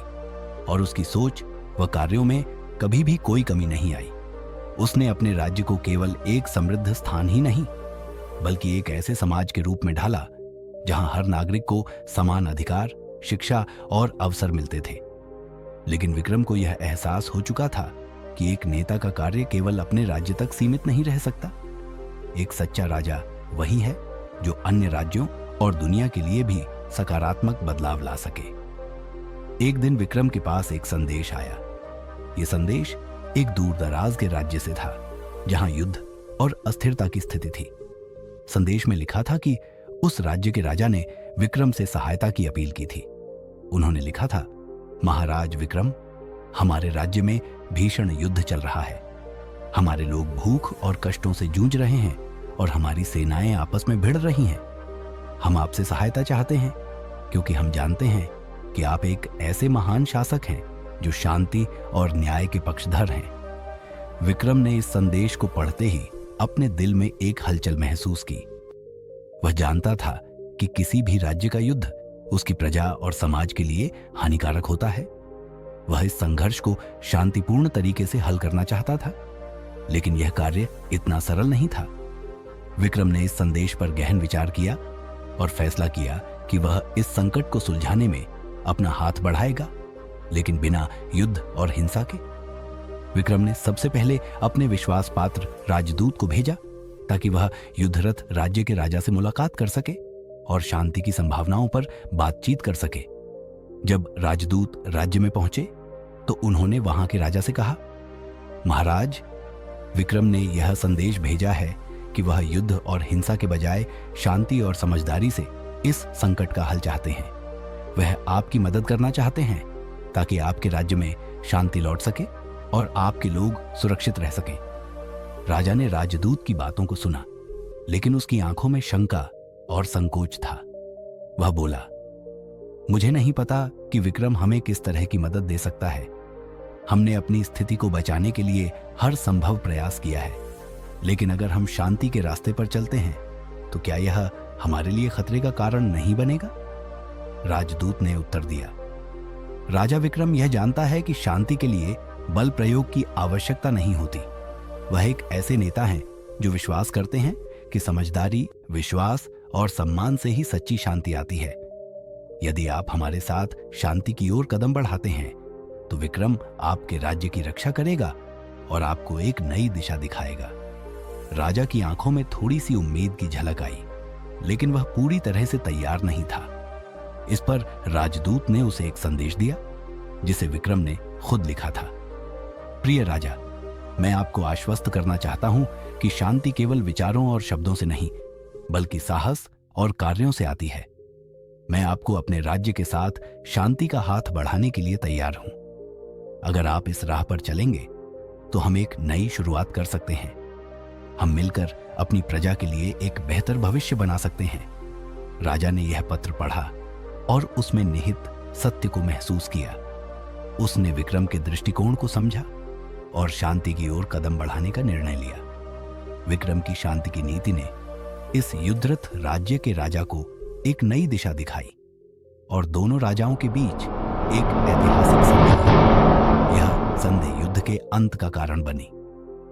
और उसकी सोच व कार्यों में कभी भी कोई कमी नहीं आई। उसने अपने राज्य को केवल एक समृद्ध स्थान ही नहीं, बल्कि एक ऐसे समाज के रूप में ढाला जहां हर नागरिक को समान अधिकार, शिक्षा और अवसर मिलते थे। लेकिन विक्रम को यह एहसास हो चुका था कि एक नेता का कार्य केवल अपने राज्य तक सीमित नहीं रह सकता। एक सच्चा राजा वही है जो अन्य राज्यों और दुनिया के लिए भी सकारात्मक बदलाव ला सके। एक दिन विक्रम के पास एक संदेश आया। यह संदेश एक दूरदराज के राज्य से था, जहां युद्ध और अस्थिरता की स्थिति थी। संदेश में लिखा था कि उस राज्य के राजा ने विक्रम से सहायता की अपील की थी। उन्होंने लिखा था, महाराज विक्रम, हमारे राज्य में भीषण युद्ध चल रहा है। हमारे लोग भूख और कष्टों से जूझ रहे हैं और हमारी सेनाएं आपस में भिड़ रही हैं। हम आपसे सहायता चाहते हैं क्योंकि हम जानते हैं कि आप एक ऐसे महान शासक हैं जो शांति और न्याय के पक्षधर हैं। विक्रम ने इस संदेश को पढ़ते ही अपने दिल में एक हलचल महसूस की। वह जानता था कि किसी भी राज्य का युद्ध उसकी प्रजा और समाज के लिए हानिकारक होता है। वह इस संघर्ष को शांतिपूर्ण तरीके से हल करना चाहता था, लेकिन यह कार्य इतना सरल नहीं था। विक्रम ने इस संदेश पर गहन विचार किया और फैसला किया कि वह इस संकट को सुलझाने में अपना हाथ बढ़ाएगा, लेकिन बिना युद्ध और हिंसा के। विक्रम ने सबसे पहले अपने विश्वास पात्र राजदूत को भेजा ताकि वह युद्धरत राज्य के राजा से मुलाकात कर सके और शांति की संभावनाओं पर बातचीत कर सके। जब राजदूत राज्य में पहुंचे तो उन्होंने वहां के राजा से कहा, महाराज, विक्रम ने यह संदेश भेजा है कि वह युद्ध और हिंसा के बजाय शांति और समझदारी से इस संकट का हल चाहते हैं। वह आपकी मदद करना चाहते हैं ताकि आपके राज्य में शांति लौट सके और आपके लोग सुरक्षित रह सकें। राजा ने राजदूत की बातों को सुना, लेकिन उसकी आंखों में शंका और संकोच था। वह बोला, मुझे नहीं पता कि विक्रम हमें किस तरह की मदद दे सकता है। हमने अपनी स्थिति को बचाने के लिए हर संभव प्रयास किया है, लेकिन अगर हम शांति के रास्ते पर चलते हैं तो क्या यह हमारे लिए खतरे का कारण नहीं बनेगा? राजदूत ने उत्तर दिया, राजा विक्रम यह जानता है कि शांति के लिए बल प्रयोग की आवश्यकता नहीं होती। वह एक ऐसे नेता हैं जो विश्वास करते हैं कि समझदारी, विश्वास और सम्मान से ही सच्ची शांति आती है। यदि आप हमारे साथ शांति की ओर कदम बढ़ाते हैं तो विक्रम आपके राज्य की रक्षा करेगा और आपको एक नई दिशा दिखाएगा। राजा की आंखों में थोड़ी सी उम्मीद की झलक आई, लेकिन वह पूरी तरह से तैयार नहीं था। इस पर राजदूत ने उसे एक संदेश दिया, जिसे विक्रम ने खुद लिखा था। प्रिय राजा, मैं आपको आश्वस्त करना चाहता हूं कि शांति केवल विचारों और शब्दों से नहीं, बल्कि साहस और कार्यों से आती है। मैं आपको अपने राज्य के साथ शांति का हाथ बढ़ाने के लिए तैयार हूं। अगर आप इस राह पर चलेंगे तो हम एक नई शुरुआत कर सकते हैं। हम मिलकर अपनी प्रजा के लिए एक बेहतर भविष्य बना सकते हैं। राजा ने यह पत्र पढ़ा और उसमें निहित सत्य को महसूस किया। उसने विक्रम के दृष्टिकोण को समझा और शांति की ओर कदम बढ़ाने का निर्णय लिया। विक्रम की शांति की नीति ने इस युद्धरत राज्य के राजा को एक नई दिशा दिखाई और दोनों राजाओं के बीच एक ऐतिहासिक संधि हुई। यह संधि युद्ध के अंत का कारण बनी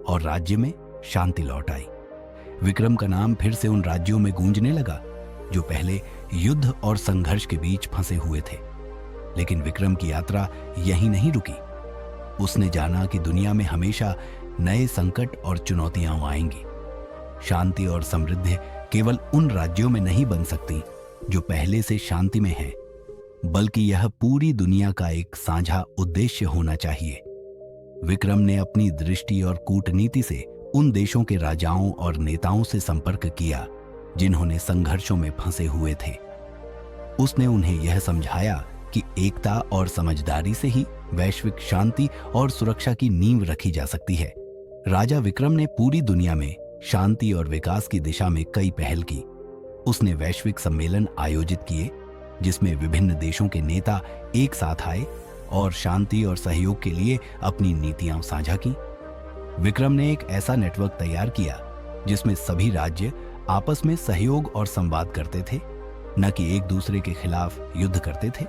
और राज्य में शांति लौट आई। विक्रम का नाम फिर से उन राज्यों में गूंजने लगा जो पहले युद्ध और संघर्ष के बीच फंसे हुए थे। लेकिन विक्रम की यात्रा यहीं नहीं रुकी। उसने जाना कि दुनिया में हमेशा नए संकट और चुनौतियां आएंगी। शांति और समृद्धि केवल उन राज्यों में नहीं बन सकती जो पहले से शांति में हैं, बल्कि यह पूरी दुनिया का एक साझा उद्देश्य होना चाहिए। विक्रम ने अपनी दृष्टि और कूटनीति से उन देशों के राजाओं और नेताओं से संपर्क किया जिन्होंने संघर्षों में फंसे हुए थे। उसने उन्हें यह समझाया कि एकता और समझदारी से ही वैश्विक शांति और सुरक्षा की नींव रखी जा सकती है। राजा विक्रम ने पूरी दुनिया में शांति और विकास की दिशा में कई पहल की। उसने वैश्विक सम्मेलन आयोजित किए जिसमें विभिन्न देशों के नेता एक साथ आए और शांति और सहयोग के लिए अपनी नीतियां साझा की। विक्रम ने एक ऐसा नेटवर्क तैयार किया जिसमें सभी राज्य आपस में सहयोग और संवाद करते थे, न कि एक दूसरे के खिलाफ युद्ध करते थे।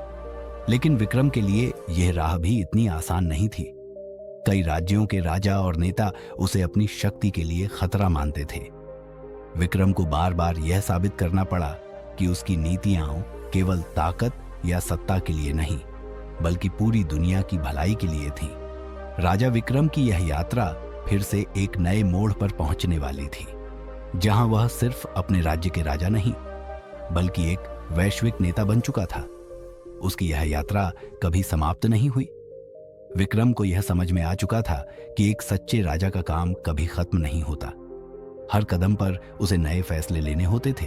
लेकिन विक्रम के लिए यह राह भी इतनी आसान नहीं थी। कई राज्यों के राजा और नेता उसे अपनी शक्ति के लिए खतरा मानते थे। विक्रम को बार बार यह साबित करना पड़ा कि उसकी नीतियां केवल ताकत या सत्ता के लिए नहीं, बल्कि पूरी दुनिया की भलाई के लिए थी। राजा विक्रम की यह यात्रा फिर से एक नए मोड़ पर पहुंचने वाली थी, जहां वह सिर्फ अपने राज्य के राजा नहीं, बल्कि एक वैश्विक नेता बन चुका था। उसकी यह यात्रा कभी समाप्त नहीं हुई। विक्रम को यह समझ में आ चुका था कि एक सच्चे राजा का काम कभी खत्म नहीं होता। हर कदम पर उसे नए फैसले लेने होते थे।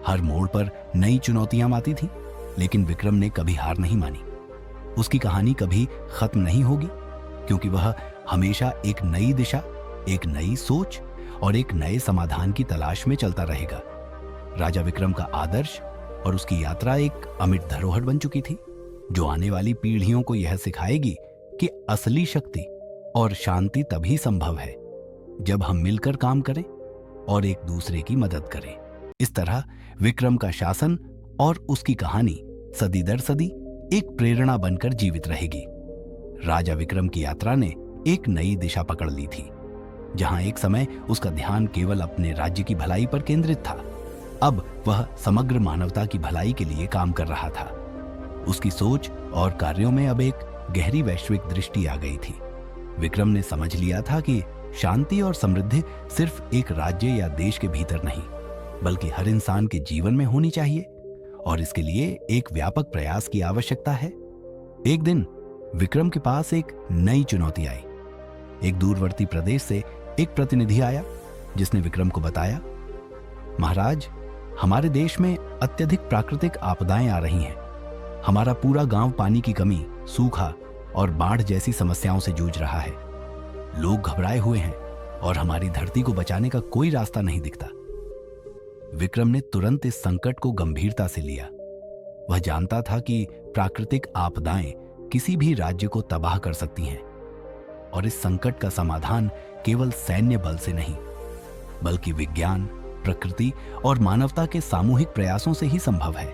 हर मोड़ पर नई चुनौतियां आती थीं, लेकिन विक्रम ने कभी हार नहीं मानी। उसकी कहानी कभी खत्म नहीं होगी, क्योंकि वह हमेशा एक नई दिशा, एक नई सोच और एक नए समाधान की तलाश में चलता रहेगा। राजा विक्रम का आदर्श और उसकी यात्रा एक अमिट धरोहर बन चुकी थी, जो आने वाली पीढ़ियों को यह सिखाएगी कि असली शक्ति और शांति तभी संभव है जब हम मिलकर काम करें और एक दूसरे की मदद करें। इस तरह विक्रम का शासन और उसकी कहानी सदी दर सदी एक प्रेरणा बनकर जीवित रहेगी। राजा विक्रम की यात्रा ने एक नई दिशा पकड़ ली थी। जहां एक समय उसका ध्यान केवल अपने राज्य की भलाई पर केंद्रित था, अब वह समग्र मानवता की भलाई के लिए काम कर रहा था। उसकी सोच और कार्यों में अब एक गहरी वैश्विक दृष्टि आ गई थी। विक्रम ने समझ लिया था कि शांति और समृद्धि सिर्फ एक राज्य या देश के भीतर नहीं, बल्कि हर इंसान के जीवन में होनी चाहिए, और इसके लिए एक व्यापक प्रयास की आवश्यकता है। एक दिन विक्रम के पास एक नई चुनौती आई। एक दूरवर्ती प्रदेश से एक प्रतिनिधि आया जिसने विक्रम को बताया, महाराज, हमारे देश में अत्यधिक प्राकृतिक आपदाएं आ रही हैं। हमारा पूरा गांव पानी की कमी, सूखा और बाढ़ जैसी समस्याओं से जूझ रहा है। लोग घबराए हुए हैं और हमारी धरती को बचाने का कोई रास्ता नहीं दिखता। विक्रम ने तुरंत इस संकट को गंभीरता से लिया। वह जानता था कि प्राकृतिक आपदाएं किसी भी राज्य को तबाह कर सकती हैं और इस संकट का समाधान केवल सैन्य बल से नहीं, बल्कि विज्ञान, प्रकृति और मानवता के सामूहिक प्रयासों से ही संभव है।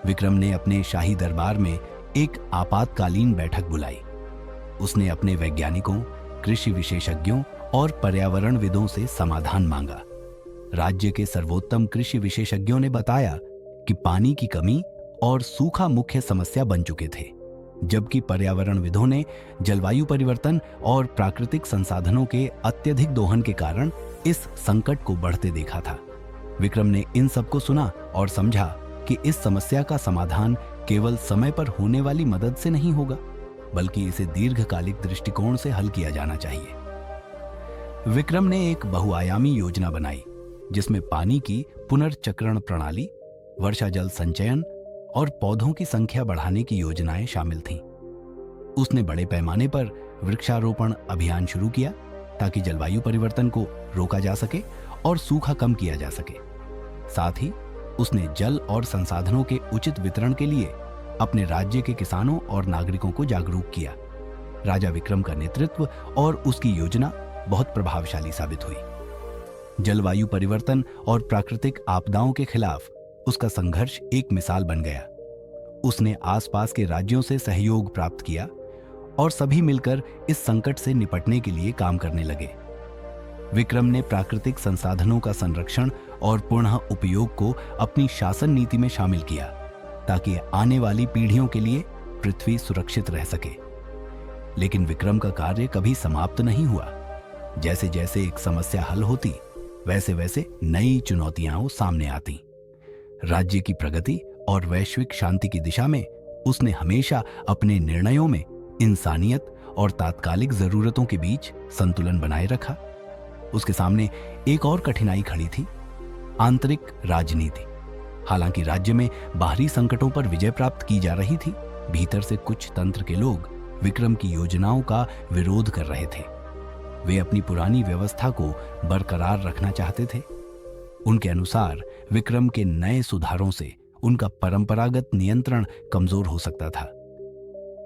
विक्रम ने अपने शाही दरबार में एक आपातकालीन बैठक बुलाई। उसने अपने वैज्ञानिकों, कृषि विशेषज्ञों और पर्यावरणविदों से समाधान मांगा। राज्य के सर्वोत्तम कृषि विशेषज्ञों ने बताया कि पानी की कमी और सूखा मुख्य समस्या बन चुके थे, जबकि पर्यावरणविदों ने जलवायु परिवर्तन और प्राकृतिक संसाधनों के अत्यधिक दोहन के कारण इस संकट को बढ़ते देखा था। विक्रम ने इन सबको सुना और समझा कि इस समस्या का समाधान केवल समय पर होने वाली मदद से नहीं होगा, बल्कि इसे दीर्घकालिक दृष्टिकोण से हल किया जाना चाहिए। विक्रम ने एक बहुआयामी योजना बनाई, जिसमें पानी की पुनर्चक्रण प्रणाली, वर्षा जल संचयन और पौधों की संख्या बढ़ाने की योजनाएं शामिल थीं। उसने बड़े पैमाने पर वृक्षारोपण अभियान शुरू किया ताकि जलवायु परिवर्तन को रोका जा सके और सूखा कम किया जा सके। साथ ही उसने जल और संसाधनों के उचित वितरण के लिए अपने राज्य के किसानों और नागरिकों को जागरूक किया। राजा विक्रम का नेतृत्व और उसकी योजना बहुत प्रभावशाली साबित हुई। जलवायु परिवर्तन और प्राकृतिक आपदाओं के खिलाफ उसका संघर्ष एक मिसाल बन गया। उसने आसपास के राज्यों से सहयोग प्राप्त किया और सभी मिलकर इस संकट से निपटने के लिए काम करने लगे। विक्रम ने प्राकृतिक संसाधनों का संरक्षण और पुनः उपयोग को अपनी शासन नीति में शामिल किया ताकि आने वाली पीढ़ियों के लिए पृथ्वी सुरक्षित रह सके। लेकिन विक्रम का कार्य कभी समाप्त नहीं हुआ। जैसे जैसे एक समस्या हल होती, वैसे वैसे नई चुनौतियां सामने आती। राज्य की प्रगति और वैश्विक शांति की दिशा में उसने हमेशा अपने निर्णयों में इंसानियत और तात्कालिक जरूरतों के बीच संतुलन बनाए रखा। उसके सामने एक और कठिनाई खड़ी थी, आंतरिक राजनीति। हालांकि राज्य में बाहरी संकटों पर विजय प्राप्त की जा रही थी, भीतर से कुछ तंत्र के लोग विक्रम की योजनाओं का विरोध कर रहे थे। वे अपनी पुरानी व्यवस्था को बरकरार रखना चाहते थे। उनके अनुसार विक्रम के नए सुधारों से उनका परंपरागत नियंत्रण कमजोर हो सकता था।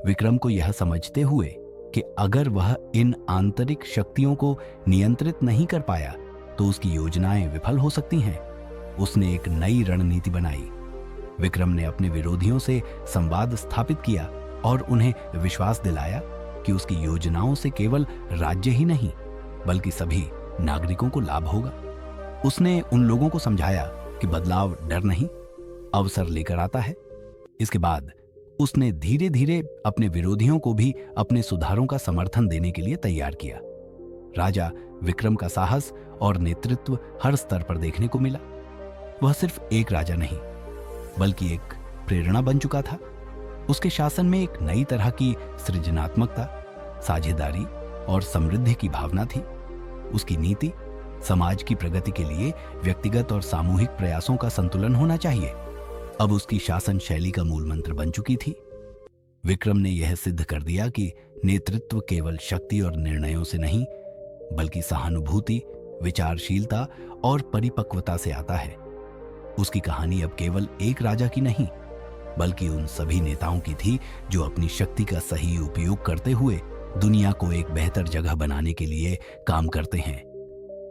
विक्रम को यह समझते हुए कि अगर वह इन आंतरिक शक्तियों को नियंत्रित नहीं कर पाया तो उसकी योजनाएं विफल हो सकती हैं, उसने एक नई रणनीति बनाई। विक्रम ने अपने विरोधियों से संवाद स्थापित किया और उन्हें विश्वास दिलाया कि उसकी योजनाओं से केवल राज्य ही नहीं, बल्कि सभी नागरिकों को लाभ होगा। उसने उन लोगों को समझाया कि बदलाव डर नहीं, अवसर लेकर आता है। इसके बाद उसने धीरे धीरे अपने विरोधियों को भी अपने सुधारों का समर्थन देने के लिए तैयार किया। राजा विक्रम का साहस और नेतृत्व हर स्तर पर देखने को मिला। वह सिर्फ एक राजा नहीं, बल्कि एक प्रेरणा बन चुका था। उसके शासन में एक नई तरह की सृजनात्मकता, साझेदारी और समृद्धि की भावना थी। उसकी नीति समाज की प्रगति के लिए व्यक्तिगत और सामूहिक प्रयासों का संतुलन होना चाहिए, अब उसकी शासन शैली का मूल मंत्र बन चुकी थी। विक्रम ने यह सिद्ध कर दिया कि नेतृत्व केवल शक्ति और निर्णयों से नहीं, बल्कि सहानुभूति, विचारशीलता और परिपक्वता से आता है। उसकी कहानी अब केवल एक राजा की नहीं, बल्कि उन सभी नेताओं की थी जो अपनी शक्ति का सही उपयोग करते हुए दुनिया को एक बेहतर जगह बनाने के लिए काम करते हैं।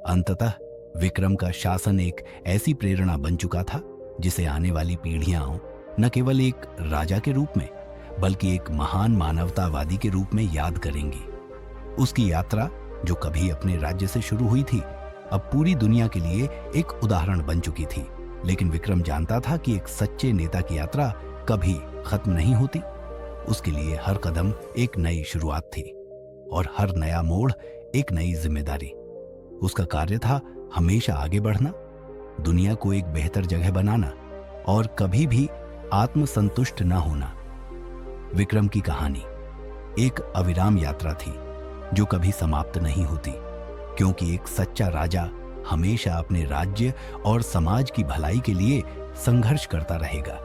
अंततः विक्रम का शासन एक ऐसी प्रेरणा बन चुका था जिसे आने वाली पीढ़ियां न केवल एक राजा के रूप में, बल्कि एक महान मानवतावादी के रूप में याद करेंगी। उसकी यात्रा, जो कभी अपने राज्य से शुरू हुई थी, अब पूरी दुनिया के लिए एक उदाहरण बन चुकी थी। लेकिन विक्रम जानता था कि एक सच्चे नेता की यात्रा कभी खत्म नहीं होती। उसके लिए हर कदम एक नई शुरुआत थी और हर नया मोड़ एक नई जिम्मेदारी। उसका कार्य था हमेशा आगे बढ़ना, दुनिया को एक बेहतर जगह बनाना और कभी भी आत्मसंतुष्ट न होना। विक्रम की कहानी एक अविराम यात्रा थी जो कभी समाप्त नहीं होती, क्योंकि एक सच्चा राजा हमेशा अपने राज्य और समाज की भलाई के लिए संघर्ष करता रहेगा।